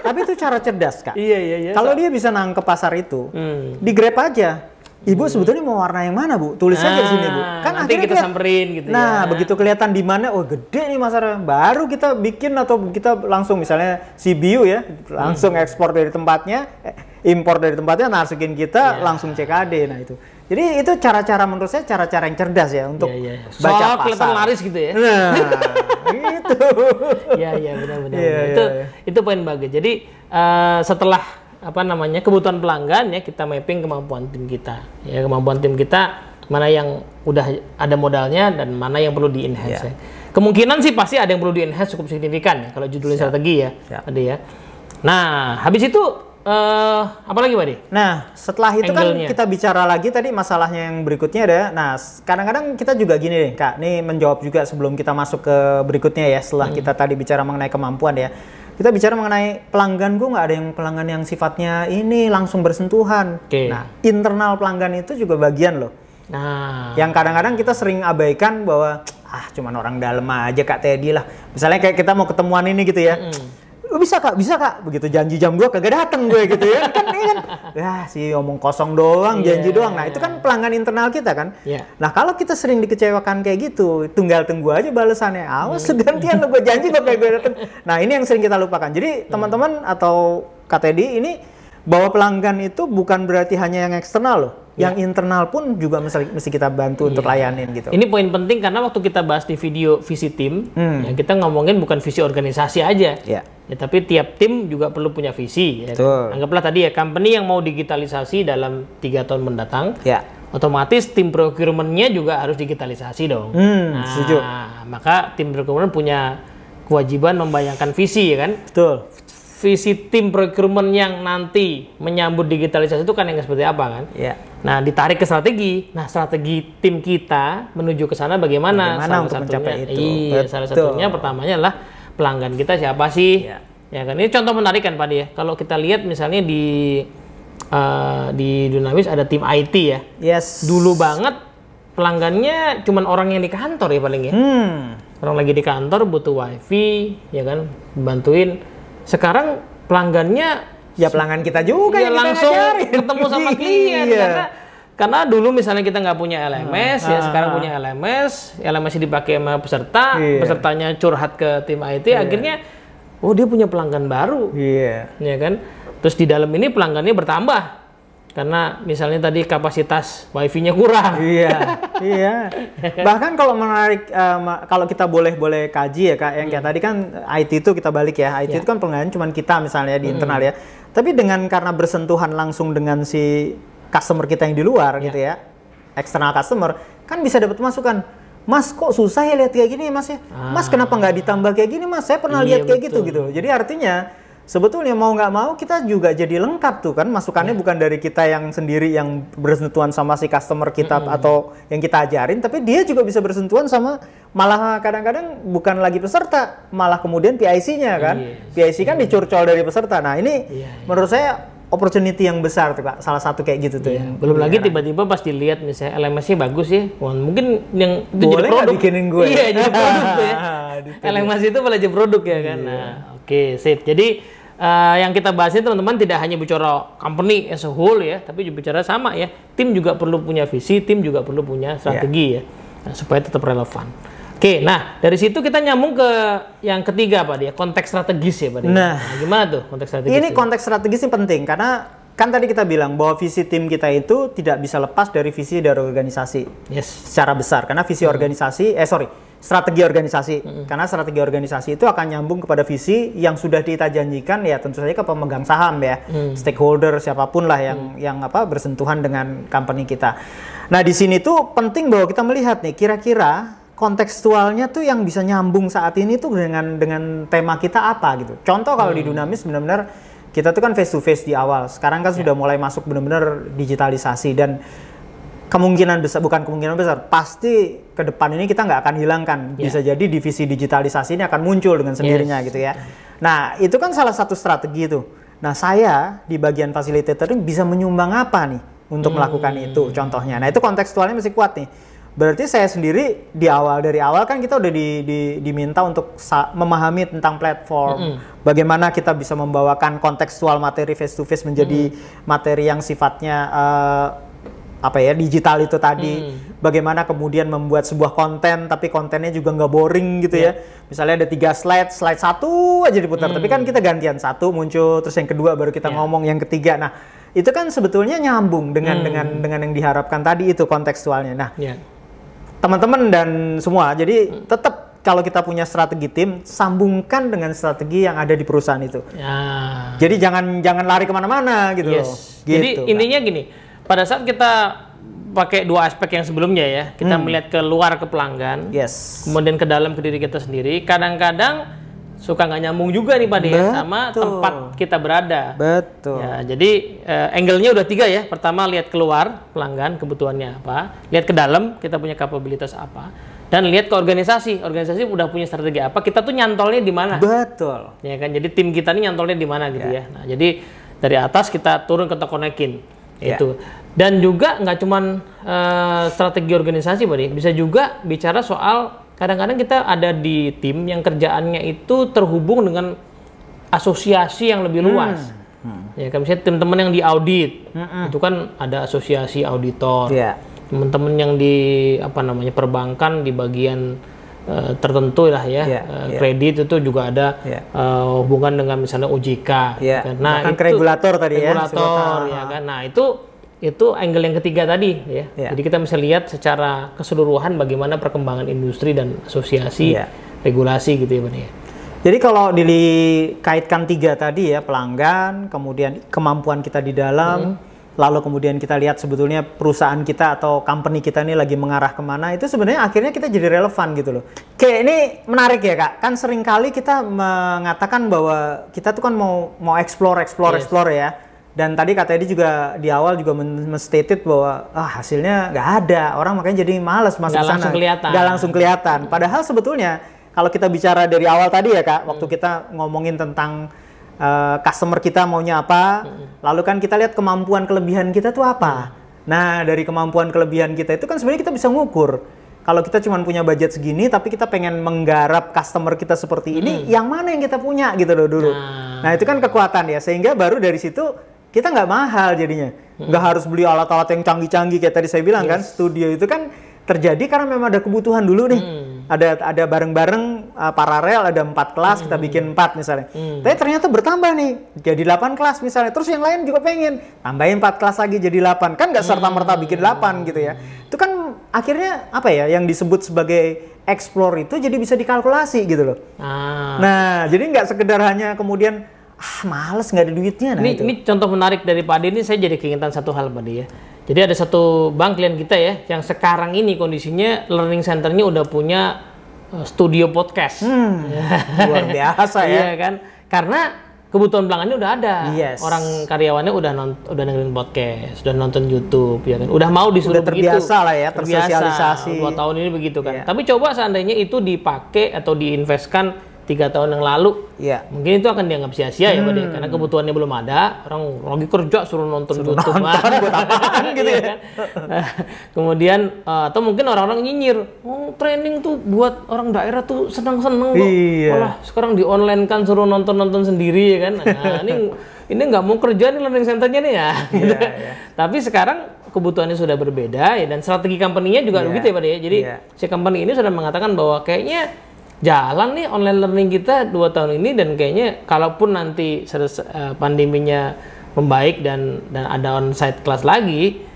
Tapi itu cara cerdas Kak. Iya. Kalau dia bisa nangkep pasar itu, di Grab aja. Ibu sebetulnya mau warna yang mana Bu? Tulis aja di sini Bu. Kan nanti kita samperin gitu ya. Nah begitu kelihatan di mana, oh gede nih masarnya. Baru kita bikin atau kita langsung misalnya CBU ya, langsung ekspor dari tempatnya, impor dari tempatnya, masukin kita langsung CKD. Nah itu. Jadi itu cara-cara menurut saya cara-cara yang cerdas ya untuk baca pasar. Kelihatan laris gitu ya. Nah, gitu. Iya benar-benar. Itu poin bagus. Jadi setelah kebutuhan pelanggan ya kita mapping kemampuan tim kita. Ya kemampuan tim kita mana yang udah ada modalnya dan mana yang perlu di-enhance. Ya. Kemungkinan sih pasti ada yang perlu di-enhance cukup signifikan ya kalau judulnya strategi ya. Tadi ya. Nah, habis itu apa lagi Pak Di? Nah, setelah itu kan kita bicara lagi tadi masalahnya yang berikutnya ada. Nah, kadang-kadang kita juga gini deh, Kak. Nih menjawab juga sebelum kita masuk ke berikutnya ya. Setelah kita tadi bicara mengenai kemampuan ya. Kita bicara mengenai pelanggan, gue nggak ada yang pelanggan yang sifatnya ini langsung bersentuhan. Nah, internal pelanggan itu juga bagian loh. Nah, yang kadang-kadang kita sering abaikan bahwa cuman orang dalam aja Kak Teddy lah. Misalnya kayak kita mau ketemuan ini gitu ya. Bisa Kak, begitu janji jam 2 kagak dateng gue gitu ya. Ya sih omong kosong doang, janji doang. Nah itu kan pelanggan internal kita kan. Nah kalau kita sering dikecewakan kayak gitu, tinggal tunggu aja balasannya. Awas gantian lo, gue janji kok kayak gue dateng. Nah ini yang sering kita lupakan. Jadi teman-teman atau Kak Teddy ini, bahwa pelanggan itu bukan berarti hanya yang eksternal loh. Yang internal pun juga mesti kita bantu untuk layanin gitu. Ini poin penting karena waktu kita bahas di video visi tim, ya kita ngomongin bukan visi organisasi aja. Ya, tapi tiap tim juga perlu punya visi. Ya. Anggaplah tadi ya, company yang mau digitalisasi dalam 3 tahun mendatang, otomatis tim procurement-nya juga harus digitalisasi dong. Setuju. Maka tim procurement punya kewajiban membayangkan visi ya kan. Betul. visi tim procurement yang nanti menyambut digitalisasi itu kan yang seperti apa kan? Iya. Nah, ditarik ke strategi. Nah, strategi tim kita menuju ke sana bagaimana? Bagaimana untuk mencapai itu? Iya, salah satunya pertamanya adalah pelanggan kita siapa sih? Iya. Ya kan, ini contoh menarik kan Pak ya. Kalau kita lihat misalnya di Dunamis ada tim IT ya. Yes. Dulu banget pelanggannya cuman orang yang di kantor ya paling ya. Orang lagi di kantor butuh wifi, ya kan, bantuin. Sekarang pelanggannya ya pelanggan kita juga ya yang langsung kita ngajarin. ketemu sama klien karena dulu misalnya kita nggak punya LMS ya sekarang punya LMS dipakai sama peserta, pesertanya curhat ke tim IT, akhirnya oh dia punya pelanggan baru, ya kan. Terus di dalam ini pelanggannya bertambah karena misalnya tadi kapasitas wifi-nya kurang. Iya. Bahkan kalau menarik, kalau kita boleh kaji ya Kak, yang kayak tadi kan IT itu kita balik ya, IT itu kan pelanggan cuma kita misalnya di internal ya. Tapi karena bersentuhan langsung dengan si customer kita yang di luar gitu ya, eksternal customer, kan bisa dapat masukan. Mas kok susah ya lihat kayak gini Mas ya? Mas kenapa nggak ditambah kayak gini Mas? Saya pernah lihat kayak gitu. Jadi artinya sebetulnya mau nggak mau kita juga jadi lengkap tuh kan, masukannya bukan dari kita yang sendiri yang bersentuhan sama si customer kita atau yang kita ajarin, tapi dia juga bisa bersentuhan sama, malah kadang-kadang bukan lagi peserta, malah kemudian PIC-nya kan. PIC kan dicurcol dari peserta. Nah ini menurut saya opportunity yang besar tuh Kak, salah satu kayak gitu tuh. Belum lagi tiba-tiba pas dilihat misalnya LMS-nya bagus ya, mungkin yang itu boleh jadi produk. Bikinin gue. Iya jadi produk tuh ya. LMS itu malah jadi produk ya kan. Nah, oke, sip. Jadi yang kita bahas ini teman-teman tidak hanya bicara company as a whole ya, tapi juga bicara sama ya. Tim juga perlu punya visi, tim juga perlu punya strategi ya, nah, supaya tetap relevan. Oke, nah dari situ kita nyambung ke yang ketiga Pak dia, konteks strategis ya Pak dia. Nah, gimana tuh konteks strategis? Ini konteks strategis ini penting karena kan tadi kita bilang bahwa visi tim kita itu tidak bisa lepas dari visi dari organisasi. Secara besar karena visi strategi organisasi. Karena strategi organisasi itu akan nyambung kepada visi yang sudah kita janjikan ya tentu saja ke pemegang saham ya, stakeholder siapapun lah yang bersentuhan dengan company kita. Nah, di sini tuh penting bahwa kita melihat nih kira-kira kontekstualnya tuh yang bisa nyambung saat ini tuh dengan tema kita apa gitu. Contoh kalau di Dunamis benar-benar kita tuh kan face to face di awal. Sekarang kan sudah mulai masuk benar-benar digitalisasi dan kemungkinan besar, bukan kemungkinan besar, pasti ke depan ini kita nggak akan hilangkan. Bisa jadi divisi digitalisasi ini akan muncul dengan sendirinya gitu ya. Nah, itu kan salah satu strategi itu. Nah, saya di bagian facilitator ini bisa menyumbang apa nih untuk melakukan itu contohnya. Nah, itu kontekstualnya masih kuat nih. Berarti saya sendiri dari awal kan kita udah diminta untuk memahami tentang platform. Bagaimana kita bisa membawakan kontekstual materi face to face menjadi materi yang sifatnya digital itu tadi. Bagaimana kemudian membuat sebuah konten tapi kontennya juga nggak boring gitu ya. Misalnya ada 3 slide 1 aja diputar, tapi kan kita gantian, 1 muncul terus yang kedua baru kita ngomong yang ketiga. Nah, itu kan sebetulnya nyambung dengan yang diharapkan tadi itu kontekstualnya. Nah, teman-teman dan semua, jadi tetap kalau kita punya strategi tim, sambungkan dengan strategi yang ada di perusahaan itu. Jadi jangan lari kemana-mana gitu loh. Jadi intinya gini, pada saat kita pakai 2 aspek yang sebelumnya ya, kita melihat keluar ke pelanggan, kemudian ke dalam ke diri kita sendiri, kadang-kadang suka nggak nyambung juga nih Pak ya sama tempat kita berada. Ya, jadi angle-nya udah 3 ya. Pertama lihat keluar pelanggan kebutuhannya apa, lihat ke dalam kita punya kapabilitas apa, dan lihat ke organisasi. Organisasi udah punya strategi apa, kita tuh nyantolnya di mana. Ya kan, jadi tim kita nih nyantolnya di mana gitu ya. Nah, jadi dari atas kita turun ke konekin itu. Dan juga nggak cuman strategi organisasi Pak, bisa juga bicara soal kadang-kadang kita ada di tim yang kerjaannya itu terhubung dengan asosiasi yang lebih luas. Ya kan, misalnya teman-teman yang di audit, itu kan ada asosiasi auditor. Teman-teman yang di perbankan di bagian tertentu lah ya, kredit itu juga ada hubungan dengan misalnya OJK. Kan? Nah, itu regulator tadi regulator ya kan. Nah, itu angle yang ketiga tadi ya. Jadi kita bisa lihat secara keseluruhan bagaimana perkembangan industri dan asosiasi regulasi gitu ya Pak ya. Jadi kalau dikaitkan 3 tadi ya, pelanggan, kemudian kemampuan kita di dalam, lalu kemudian kita lihat sebetulnya perusahaan kita atau company kita ini lagi mengarah kemana, itu sebenarnya akhirnya kita jadi relevan gitu loh. Kayak ini menarik ya Kak, kan seringkali kita mengatakan bahwa kita tuh kan mau explore ya. Dan tadi Kak Teddy juga di awal juga men-stated bahwa hasilnya nggak ada, orang makanya jadi malas masuk ke sana. Nggak langsung kelihatan. Padahal sebetulnya kalau kita bicara dari awal tadi ya Kak, waktu kita ngomongin tentang customer kita maunya apa, lalu kan kita lihat kemampuan kelebihan kita tuh apa. Nah dari kemampuan kelebihan kita itu kan sebenarnya kita bisa ngukur. Kalau kita cuma punya budget segini, tapi kita pengen menggarap customer kita seperti ini, yang mana yang kita punya gitu loh dulu. Nah itu kan kekuatan ya, sehingga baru dari situ kita nggak mahal jadinya. Nggak harus beli alat-alat yang canggih-canggih kayak tadi saya bilang kan, studio itu kan terjadi karena memang ada kebutuhan dulu nih. Ada bareng-bareng paralel, ada 4 kelas, kita bikin 4 misalnya. Tapi ternyata bertambah nih, jadi 8 kelas misalnya. Terus yang lain juga pengen, tambahin 4 kelas lagi jadi 8. Kan nggak serta-merta bikin 8 gitu ya. Itu kan akhirnya apa ya, yang disebut sebagai explore itu jadi bisa dikalkulasi gitu loh. Nah, jadi nggak sekedar hanya kemudian, males nggak ada duitnya. Nah, ini contoh menarik dari Pak Ade, ini saya jadi keingetan satu hal Pak Ade ya. Jadi ada satu bank klien kita ya, yang sekarang ini kondisinya learning centernya udah punya studio podcast. Luar biasa ya. Iya kan, karena kebutuhan pelanggannya udah ada. Orang karyawannya udah dengerin podcast, udah nonton YouTube, ya kan. Udah mau disuruh udah terbiasa lah ya, tersosialisasi. 2 tahun ini begitu kan. Tapi coba seandainya itu dipakai atau diinvestkan 3 tahun yang lalu, mungkin itu akan dianggap sia-sia ya Pak De, karena kebutuhannya belum ada, orang lagi kerja suruh nonton YouTube, buat apaan gitu ya kan. Kemudian atau mungkin orang-orang nyinyir, training tuh buat orang daerah tuh seneng-seneng kok, malah sekarang di online kan suruh nonton sendiri ya kan. Nah ini nggak mau kerja nih learning centernya nih ya. Tapi sekarang kebutuhannya sudah berbeda ya, dan strategi company-nya juga begitu ya Pak De. Jadi si company ini sudah mengatakan bahwa kayaknya jalan nih online learning kita 2 tahun ini, dan kayaknya kalaupun nanti pandeminya membaik dan ada onsite class lagi,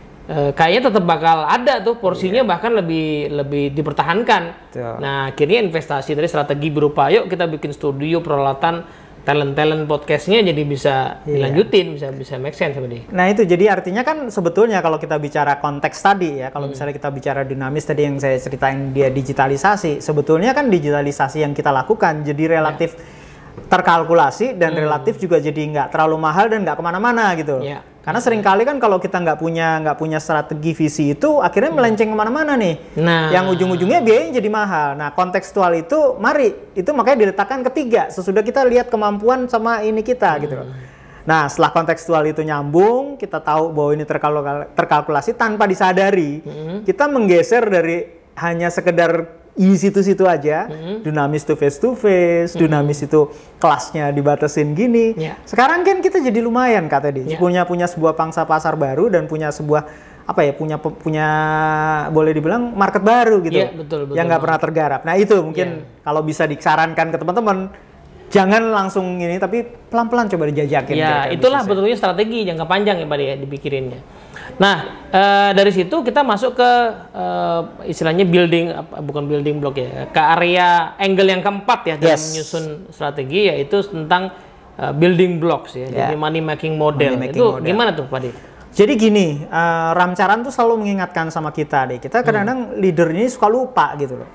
kayaknya tetap bakal ada tuh porsinya, bahkan lebih dipertahankan. Nah akhirnya investasi dari strategi berupa yuk kita bikin studio, peralatan, talent podcastnya jadi bisa dilanjutin, bisa make sense seperti. Nah itu jadi artinya kan sebetulnya kalau kita bicara konteks tadi ya, kalau misalnya kita bicara dinamis tadi yang saya ceritain dia digitalisasi, sebetulnya kan digitalisasi yang kita lakukan jadi relatif terkalkulasi dan relatif juga jadi nggak terlalu mahal dan nggak kemana-mana gitu. Karena seringkali kan kalau kita nggak punya strategi visi itu akhirnya melenceng kemana-mana nih. Yang ujung-ujungnya biayanya jadi mahal. Nah kontekstual itu itu makanya diletakkan ketiga sesudah kita lihat kemampuan sama ini kita gitu loh. Nah setelah kontekstual itu nyambung, kita tahu bahwa ini terkalkulasi tanpa disadari, kita menggeser dari hanya sekedar di situ-situ aja, dinamis itu face to face, dinamis itu kelasnya dibatasin gini. Sekarang kan kita jadi lumayan Kak Teddy, punya sebuah pangsa pasar baru dan punya sebuah punya boleh dibilang market baru gitu, betul, yang nggak pernah tergarap. Nah itu mungkin kalau bisa disarankan ke teman-teman, jangan langsung ini, tapi pelan-pelan coba dijajakin. Itulah betulnya strategi jangka panjang ya Pak ya dipikirinnya. Nah dari situ kita masuk ke istilahnya bukan building block ya, ke area angle yang keempat ya dalam menyusun strategi, yaitu tentang building blocks ya. Jadi money making model. Gimana tuh Pak De? Jadi gini, Ramcaran tuh selalu mengingatkan sama kita deh. Kita kadang-kadang leader ini suka lupa gitu loh.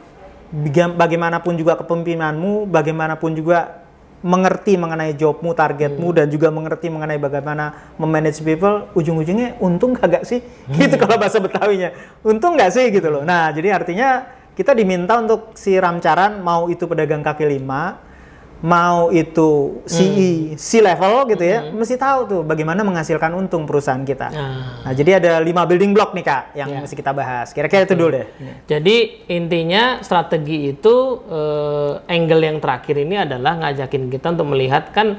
Bagaimanapun juga kepemimpinanmu, bagaimanapun juga mengerti mengenai jobmu, targetmu, dan juga mengerti mengenai bagaimana memanage people, ujung-ujungnya untung kagak sih? Gitu kalau bahasa Betawinya. Untung nggak sih gitu loh. Nah, jadi artinya kita diminta untuk si Ramcaran, mau itu pedagang kaki lima, mau itu C-level gitu ya, mesti tahu tuh bagaimana menghasilkan untung perusahaan kita. Nah, jadi ada 5 building block nih Kak yang mesti kita bahas. Kira-kira itu dulu deh. Jadi intinya strategi itu angle yang terakhir ini adalah ngajakin kita untuk melihat kan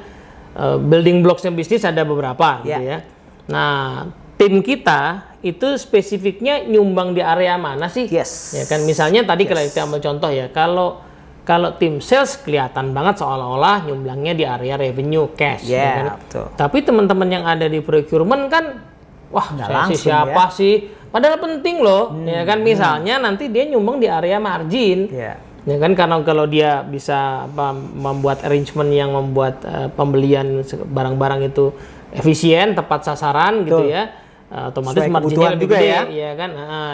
building blocks-nya bisnis ada beberapa gitu ya. Nah, tim kita itu spesifiknya nyumbang di area mana sih? Ya kan, misalnya tadi kalau kita ambil contoh ya, kalau tim sales kelihatan banget seolah-olah nyumblangnya di area revenue cash, ya kan? Tapi teman-teman yang ada di procurement kan, wah saya siapa sih? Padahal penting loh, ya kan? Misalnya nanti dia nyumbang di area margin, ya kan? Karena kalau dia bisa membuat arrangement yang membuat pembelian barang-barang itu efisien, tepat sasaran gitu ya. otomatis Sesuai marginnya kebutuhan lebih juga gede, ya. ya kan.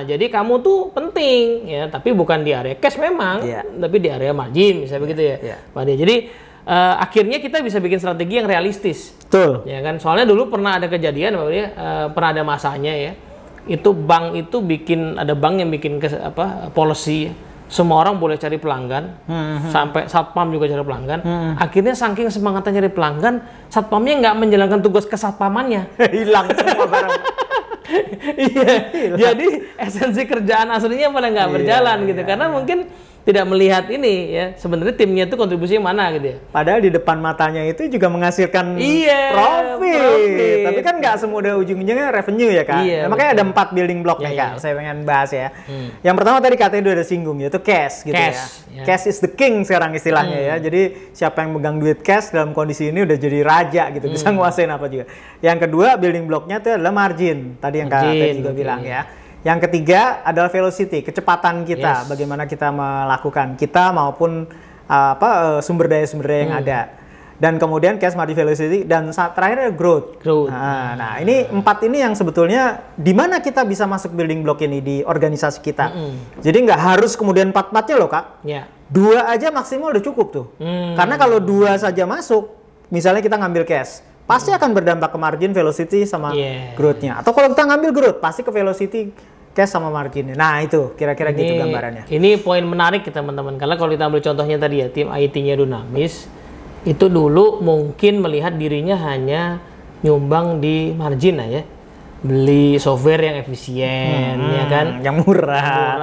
Jadi kamu tuh penting ya, tapi bukan di area cash memang, Iya. tapi di area margin, misalnya begitu ya, iya. Pak Ade. Jadi akhirnya kita bisa bikin strategi yang realistis, Betul. ya kan. Soalnya dulu pernah ada kejadian, Pak Ade, pernah ada masanya ya. Itu bank itu ada bank yang bikin policy semua orang boleh cari pelanggan, sampai satpam juga cari pelanggan. Akhirnya saking semangatnya cari pelanggan, satpamnya nggak menjalankan tugas kesatpamannya. Hilang semua barang. Iya. Jadi esensi kerjaan aslinya malah nggak berjalan gitu, karena mungkin tidak melihat ini ya, sebenarnya timnya itu kontribusinya mana gitu ya. Padahal di depan matanya itu juga menghasilkan Iya, profit. Tapi kan nggak semudah ujung-ujungnya revenue ya Kak. Iya, Nah, makanya ada 4 building block nih Iya, Kak. Saya pengen bahas ya. Yang pertama tadi katanya udah ada singgung, yaitu cash gitu Cash, ya. ya. Cash is the king sekarang istilahnya ya. Jadi siapa yang megang duit cash dalam kondisi ini udah jadi raja gitu, bisa nguasain apa juga. Yang kedua building blocknya itu adalah margin. Tadi yang Kak Teh juga bilang ya. Yang ketiga adalah velocity, kecepatan kita, bagaimana kita melakukan kita maupun sumber daya yang ada. Dan kemudian cash margin velocity dan terakhir ada growth. Nah, ini 4 ini yang sebetulnya di mana kita bisa masuk building block ini di organisasi kita. Jadi nggak harus kemudian 4-4-nya loh Kak. Ya. 2 aja maksimal udah cukup tuh. Karena kalau 2 saja masuk, misalnya kita ngambil cash, pasti akan berdampak ke margin, velocity, sama growth-nya. Atau kalau kita ngambil growth, pasti ke velocity, cash, sama margin. Nah itu, kira-kira gitu gambarannya. Ini poin menarik ya teman-teman, karena kalau kita ambil contohnya tadi ya, tim IT-nya Dunamis, itu dulu mungkin melihat dirinya hanya nyumbang di margin ya. Beli software yang efisien, ya kan? Yang murah.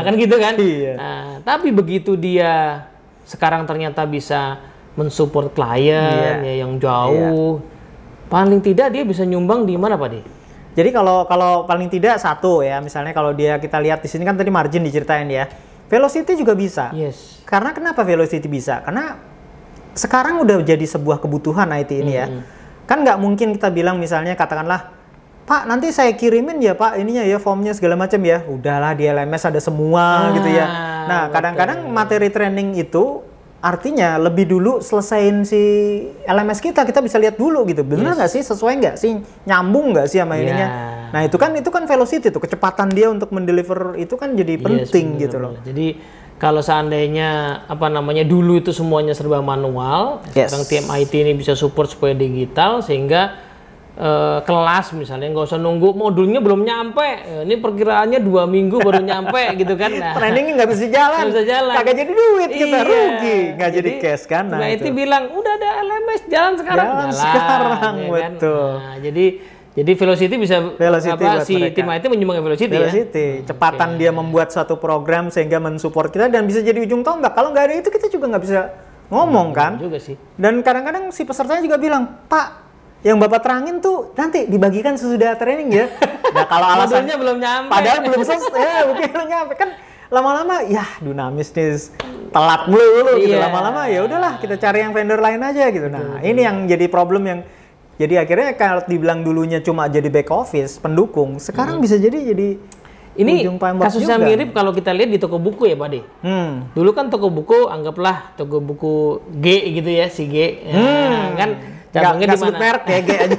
Kan gitu kan? Iya. Nah, tapi begitu dia sekarang ternyata bisa mensupport klien ya yang jauh, paling tidak dia bisa nyumbang di mana Pak De? Jadi kalau paling tidak satu ya, misalnya kalau kita lihat di sini kan tadi margin diceritain ya, velocity juga bisa. Yes. Karena kenapa velocity bisa? Karena sekarang udah jadi sebuah kebutuhan IT ini ya. Kan nggak mungkin kita bilang misalnya katakanlah, Pak nanti saya kirimin ya Pak ininya ya formnya segala macam ya. Udahlah di LMS ada semua gitu ya. Nah kadang-kadang materi training itu artinya lebih dulu selesaiin si LMS kita bisa lihat dulu gitu, bener nggak sih, sesuai nggak sih, nyambung nggak sih sama ininya. Nah itu kan velocity tuh, kecepatan dia untuk mendeliver itu kan jadi penting gitu loh. Jadi kalau seandainya dulu itu semuanya serba manual, sekarang tim IT ini bisa support supaya digital, sehingga kelas misalnya nggak usah nunggu modulnya belum nyampe, ini perkiraannya 2 minggu baru nyampe gitu kan. Nah, trainingnya nggak bisa jalan, kagak jadi duit kita, rugi, nggak jadi cash kan. Nah itu bilang udah ada LMS jalan sekarang, sekarang ya betul. Kan? Nah, jadi velocity bisa si tim IT menyumbang velocity ya. Cepatan dia membuat suatu program sehingga mensupport kita dan bisa jadi ujung tombak. Kalau nggak ada itu kita juga nggak bisa ngomong kan. Juga sih. Dan kadang-kadang si pesertanya juga bilang, Pak, yang Bapak terangin tuh nanti dibagikan sesudah training ya. Nah kalau alasannya belum nyampe, padahal belum selesai, ya mungkin belum nyampe kan. Lama-lama ya Dunamis nih telat mulu gitu. Lama-lama ya udahlah kita cari yang vendor lain aja gitu. Nah ini yang jadi problem yang jadi akhirnya kalau dibilang dulunya cuma jadi back office pendukung, sekarang bisa jadi ini kasusnya mirip kalau kita lihat di toko buku ya Pak De. Dulu kan toko buku, anggaplah toko buku G gitu ya, si G. Kan cabangnya di mana? Merek ya, G aja.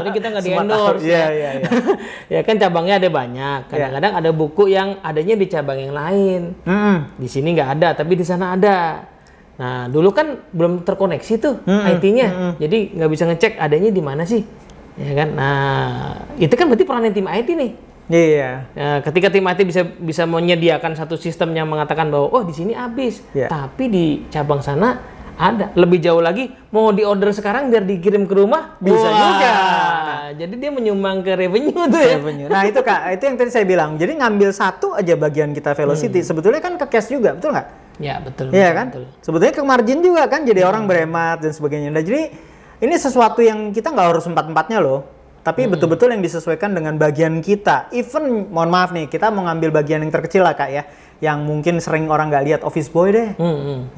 Jadi kita nggak di-endorse. Iya. Ya kan cabangnya ada banyak. Kadang-kadang ada buku yang adanya di cabang yang lain. Di sini nggak ada, tapi di sana ada. Nah, dulu kan belum terkoneksi tuh IT-nya. Jadi nggak bisa ngecek adanya di mana sih. Ya kan? Nah, itu kan berarti peranan tim IT nih. Iya. Nah, ketika tim IT bisa menyediakan satu sistem yang mengatakan bahwa oh di sini habis, tapi di cabang sana ada. Lebih jauh lagi, mau diorder sekarang biar dikirim ke rumah bisa juga. Jadi dia menyumbang ke revenue tuh ya. Nah itu Kak, itu yang tadi saya bilang. Jadi ngambil satu aja bagian kita velocity, sebetulnya kan ke cash juga, betul nggak? Ya betul. Iya kan? Betul. Sebetulnya ke margin juga kan, jadi orang berhemat dan sebagainya. Nah, jadi ini sesuatu yang kita nggak harus 4-4-nya loh. Tapi betul-betul yang disesuaikan dengan bagian kita. Even, mohon maaf nih, kita mau ngambil bagian yang terkecil lah Kak ya. Yang mungkin sering orang nggak lihat, office boy deh.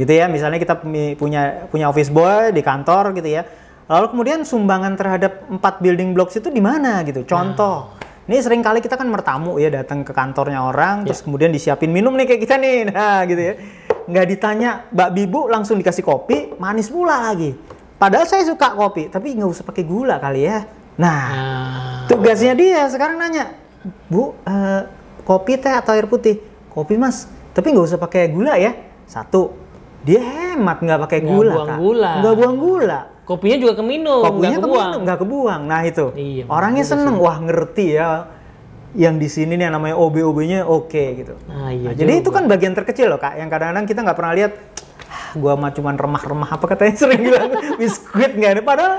Gitu ya, misalnya kita punya office boy di kantor gitu ya. Lalu kemudian sumbangan terhadap 4 building blocks itu di mana gitu. Contoh, ini sering kali kita kan bertamu ya, datang ke kantornya orang, terus kemudian disiapin minum nih kayak kita nih. Nah gitu ya. Nggak ditanya, Mbak Bibu langsung dikasih kopi, manis pula lagi. Padahal saya suka kopi, tapi nggak usah pakai gula kali ya. Nah, Tugasnya dia sekarang nanya, Bu, kopi teh atau air putih? Kopi Mas, tapi nggak usah pakai gula ya. Satu, dia hemat nggak pakai gula, buang gula. Nggak buang gula. Kopinya juga keminum, Kopinya nggak kebuang. nggak kebuang. Nah itu, Iya, orangnya seneng, wah ngerti ya. Yang di sini nih yang namanya OB-OB-nya oke gitu. Iya, Jadi itu kan bagian terkecil loh Kak, yang kadang-kadang kita nggak pernah lihat. Gua mah cuman remah-remah apa katanya sering bilang biskuit nggak ada, padahal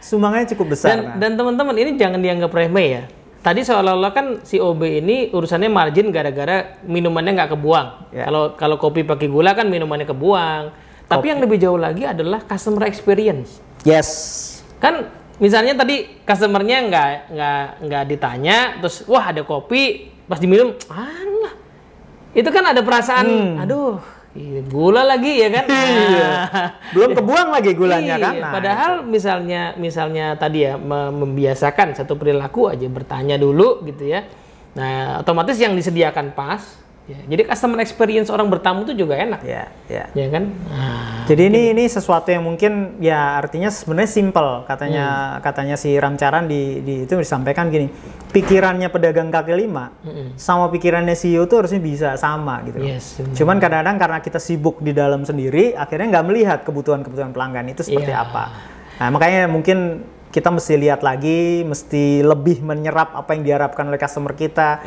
sumbangnya cukup besar. Dan teman-teman ini jangan dianggap remeh ya. Tadi seolah-olah kan si OB ini urusannya margin gara-gara minumannya nggak kebuang. Ya. Kalau kopi pakai gula kan minumannya kebuang. Tapi yang lebih jauh lagi adalah customer experience. Yes. Kan misalnya tadi customernya nggak ditanya, terus wah ada kopi, pas diminum, alah. Itu kan ada perasaan, aduh, gula lagi ya kan? Belum kebuang lagi gulanya kan? Nah, padahal misalnya tadi ya membiasakan satu perilaku aja, bertanya dulu gitu ya. Nah, otomatis yang disediakan pas. Ya, jadi customer experience orang bertamu itu juga enak. Ya kan? Nah, jadi ini sesuatu yang mungkin ya artinya sebenarnya simple katanya si Ramcaran di itu disampaikan gini. Pikirannya pedagang kaki lima sama pikirannya CEO itu harusnya bisa sama gitu. Yes, cuman kadang-kadang karena kita sibuk di dalam sendiri akhirnya nggak melihat kebutuhan pelanggan itu seperti apa. Nah, makanya mungkin kita mesti lihat lagi, mesti lebih menyerap apa yang diharapkan oleh customer kita.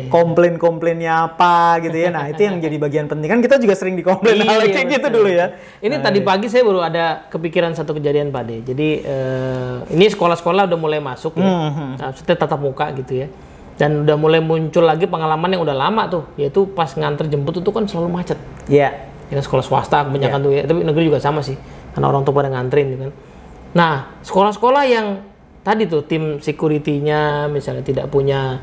Komplain-komplainnya apa gitu ya. Nah, itu yang jadi bagian penting. Kan kita juga sering dikomplain hal kayak gitu dulu ya. Ini tadi pagi saya baru ada kepikiran satu kejadian Pak De. Jadi ini sekolah-sekolah udah mulai masuk ya. Maksudnya tatap muka gitu ya. Dan udah mulai muncul lagi pengalaman yang udah lama tuh, yaitu pas nganter jemput itu kan selalu macet. Iya. Ya sekolah swasta kebanyakan tuh ya, tapi negeri juga sama sih. Karena orang tua pada nganterin gitu kan. Nah, sekolah-sekolah yang tadi tuh tim security-nya misalnya tidak punya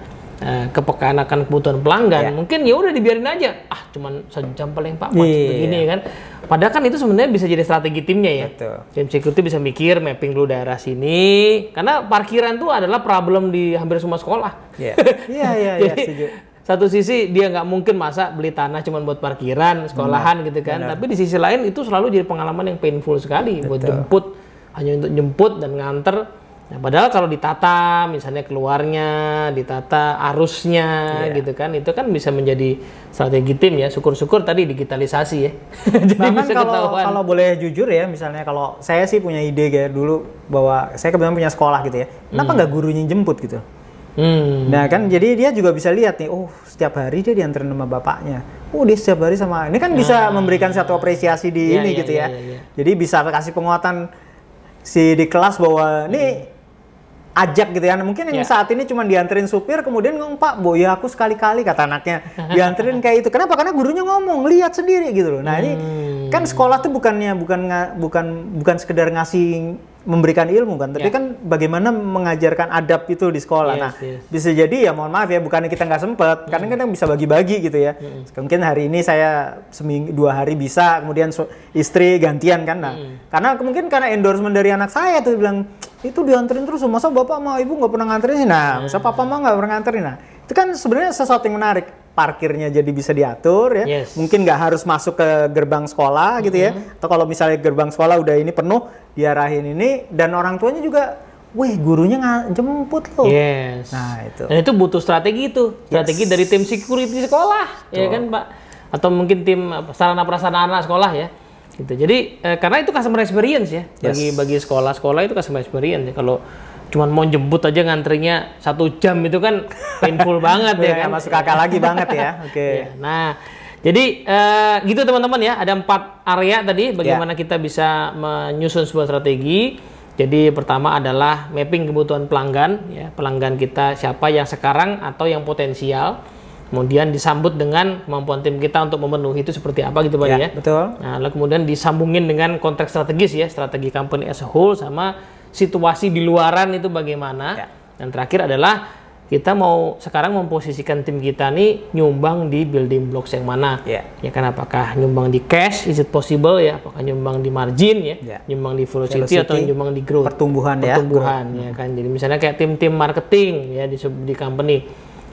kepekaan akan kebutuhan pelanggan, mungkin ya udah dibiarin aja. Cuman sejam paling Pak, begini kan. Padahal kan itu sebenarnya bisa jadi strategi timnya ya. Betul. Tim security bisa mikir mapping dulu daerah sini, karena parkiran tuh adalah problem di hampir semua sekolah. Iya, setuju. Satu sisi dia nggak mungkin masa beli tanah cuma buat parkiran sekolahan gitu kan. Tapi di sisi lain itu selalu jadi pengalaman yang painful sekali buat jemput. Hanya untuk jemput dan nganter. Nah, padahal kalau ditata, misalnya keluarnya, ditata arusnya, gitu kan, itu kan bisa menjadi strategi tim ya. Syukur-syukur tadi digitalisasi ya. Jadi bahkan bisa kalau boleh jujur ya, misalnya kalau saya sih punya ide kayak dulu bahwa saya kebetulan punya sekolah gitu ya. Kenapa nggak gurunya jemput gitu? Nah kan, jadi dia juga bisa lihat nih, oh setiap hari dia dianterin sama bapaknya. Oh dia setiap hari sama, ini kan bisa memberikan satu apresiasi di ini gitu ya. Jadi bisa kasih penguatan di kelas bahwa ini ajak gitu ya. Mungkin yang saat ini cuma dianterin supir, kemudian ngomong Pak, Bu ya aku sekali-kali kata anaknya dianterin kayak itu. Kenapa? Karena gurunya ngomong, lihat sendiri gitu loh. Nah ini kan sekolah tuh bukan sekedar memberikan ilmu kan, tapi kan bagaimana mengajarkan adab itu di sekolah. Nah bisa jadi ya mohon maaf ya, bukannya kita nggak sempet, karena kita bisa bagi-bagi gitu ya. Mungkin hari ini saya seminggu 2 hari bisa, kemudian istri gantian kan. Nah karena endorsement dari anak saya tuh bilang itu dianterin terus, masa bapak sama ibu nggak pernah nganterin. Nah masa papa mah nggak pernah nganterin. Nah itu kan sebenarnya sesuatu yang menarik. Parkirnya jadi bisa diatur ya. Mungkin nggak harus masuk ke gerbang sekolah gitu ya. Atau kalau misalnya gerbang sekolah udah ini penuh, diarahin ini, dan orang tuanya juga, wih gurunya jemput loh. Nah itu. Dan itu butuh strategi itu. Strategi dari tim security sekolah, ya kan Pak? Atau mungkin tim sarana prasarana sekolah ya. Gitu. Jadi karena itu customer experience ya. Bagi sekolah-sekolah itu customer experience ya. Kalau cuman mau jemput aja ngantrinya 1 jam itu kan painful banget ya kan. Masuk akal lagi banget ya. Oke. Nah, jadi gitu teman-teman ya. Ada 4 area tadi bagaimana kita bisa menyusun sebuah strategi. Jadi pertama adalah mapping kebutuhan pelanggan ya. Pelanggan kita siapa yang sekarang atau yang potensial. Kemudian disambut dengan kemampuan tim kita untuk memenuhi itu seperti apa gitu Pak ya. Betul. Nah, lalu kemudian disambungin dengan konteks strategis ya, strategi company as a whole sama situasi di luaran itu bagaimana. Dan terakhir adalah kita mau sekarang memposisikan tim kita nih nyumbang di building blocks yang mana. Ya kan, apakah nyumbang di cash, is it possible ya, apakah nyumbang di margin ya, nyumbang di velocity atau nyumbang di growth, pertumbuhan ya kan. Jadi misalnya kayak tim-tim marketing ya di company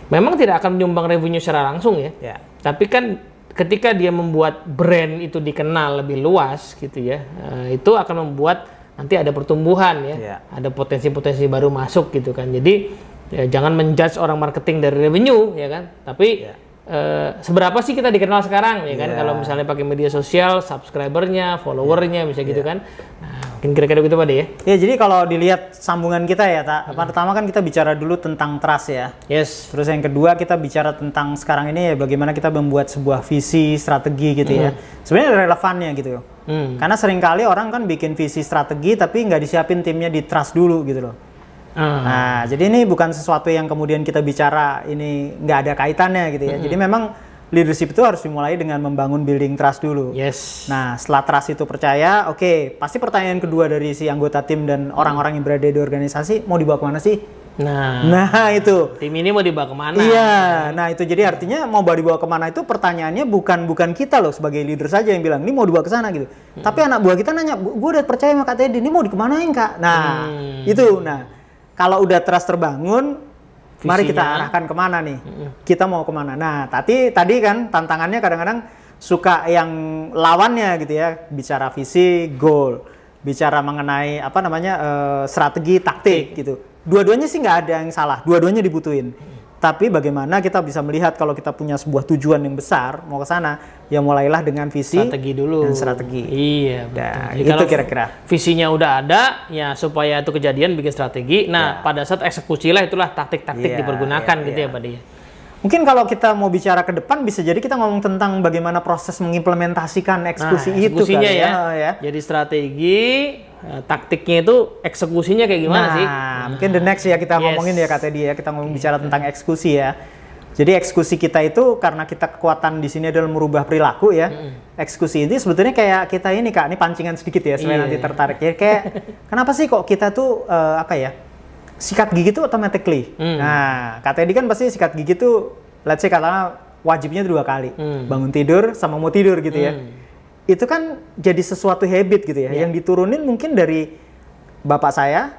memang tidak akan menyumbang revenue secara langsung ya. Tapi kan ketika dia membuat brand itu dikenal lebih luas gitu ya, itu akan membuat nanti ada pertumbuhan ya, ada potensi-potensi baru masuk gitu kan. Jadi Ya, jangan menjudge orang marketing dari revenue, ya kan? Tapi seberapa sih kita dikenal sekarang, ya kan? Kalau misalnya pakai media sosial, subscribernya, followernya, bisa gitu kan? Nah, mungkin kira-kira gitu Pak De ya? Ya, jadi kalau dilihat sambungan kita ya, pertama kan kita bicara dulu tentang trust ya. Yes. Terus yang kedua kita bicara tentang sekarang ini ya bagaimana kita membuat sebuah visi, strategi gitu ya. Sebenarnya ada relevannya gitu. Karena seringkali orang kan bikin visi strategi tapi nggak disiapin timnya di trust dulu gitu loh. Nah, jadi ini bukan sesuatu yang kemudian kita bicara ini nggak ada kaitannya gitu ya. Jadi memang leadership itu harus dimulai dengan membangun building trust dulu. Yes. Nah, setelah trust itu percaya, oke, pasti pertanyaan kedua dari si anggota tim dan orang-orang yang berada di organisasi, mau dibawa kemana sih? Nah itu. Tim ini mau dibawa kemana? Iya, nah itu jadi artinya mau dibawa kemana itu pertanyaannya bukan kita loh sebagai leader saja yang bilang, ini mau dibawa ke sana gitu. Tapi anak buah kita nanya, gue udah percaya sama Kak Teddy, ini mau dikemanain Kak? Nah, itu. Nah, kalau udah trust terbangun, visinya, mari kita arahkan kemana nih? Kita mau kemana? Nah, tadi kan tantangannya kadang-kadang suka yang lawannya gitu ya, bicara visi, goal, bicara mengenai apa namanya strategi, taktik gitu. Dua-duanya sih nggak ada yang salah, dua-duanya dibutuhin. Tapi bagaimana kita bisa melihat kalau kita punya sebuah tujuan yang besar mau ke sana, ya mulailah dengan visi, strategi dulu. Dan strategi. Iya, betul. Nah, jadi itu kira-kira. Visinya udah ada, ya supaya itu kejadian bikin strategi. Nah, pada saat eksekusilah itulah taktik-taktik dipergunakan gitu ya, Pak Dia. Mungkin kalau kita mau bicara ke depan bisa jadi kita ngomong tentang bagaimana proses mengimplementasikan eksekusinya itu kan, ya. Jadi strategi, taktiknya itu eksekusinya kayak gimana sih? Mungkin the next ya kita ngomongin ya Kak Teddy ya, kita ngomong bicara tentang eksekusi ya. Jadi eksekusi kita itu karena kita kekuatan di sini adalah merubah perilaku ya. Eksekusi ini sebetulnya kayak kita ini Kak, ini pancingan sedikit ya supaya nanti tertarik ya. Kayak kenapa sih kok kita tuh sikat gigi tuh automatically. Nah, Kak Teddy kan pasti sikat gigi tuh let's say katanya wajibnya 2 kali. Bangun tidur sama mau tidur gitu ya. Itu kan jadi sesuatu habit gitu ya, yang diturunin mungkin dari bapak saya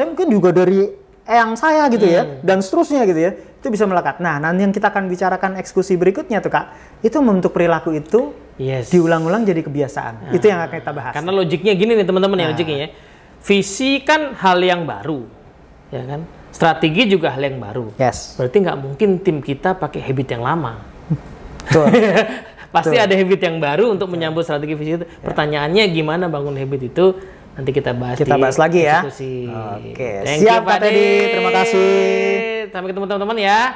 mungkin juga dari eyang saya gitu ya, dan seterusnya gitu ya, itu bisa melekat. Nah, nanti yang kita akan bicarakan eksekusi berikutnya tuh Kak, itu membentuk perilaku itu diulang-ulang jadi kebiasaan. Itu yang akan kita bahas. Karena logiknya gini nih teman-teman ya, logiknya ya, visi kan hal yang baru, ya kan, strategi juga hal yang baru. Berarti nggak mungkin tim kita pakai habit yang lama. Pasti ada habit yang baru untuk menyambut strategi visi itu. Pertanyaannya gimana bangun habit itu, nanti kita bahas lagi ya. Oke. Siap Kak Teddy, terima kasih. Sampai ketemu teman-teman ya.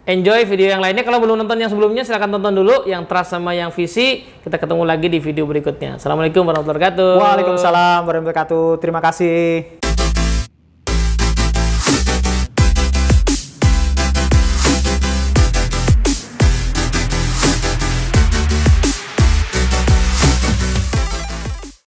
Enjoy video yang lainnya. Kalau belum nonton yang sebelumnya silahkan tonton dulu yang trust sama yang visi. Kita ketemu lagi di video berikutnya. Assalamualaikum warahmatullahi wabarakatuh. Waalaikumsalam warahmatullahi wabarakatuh. Terima kasih.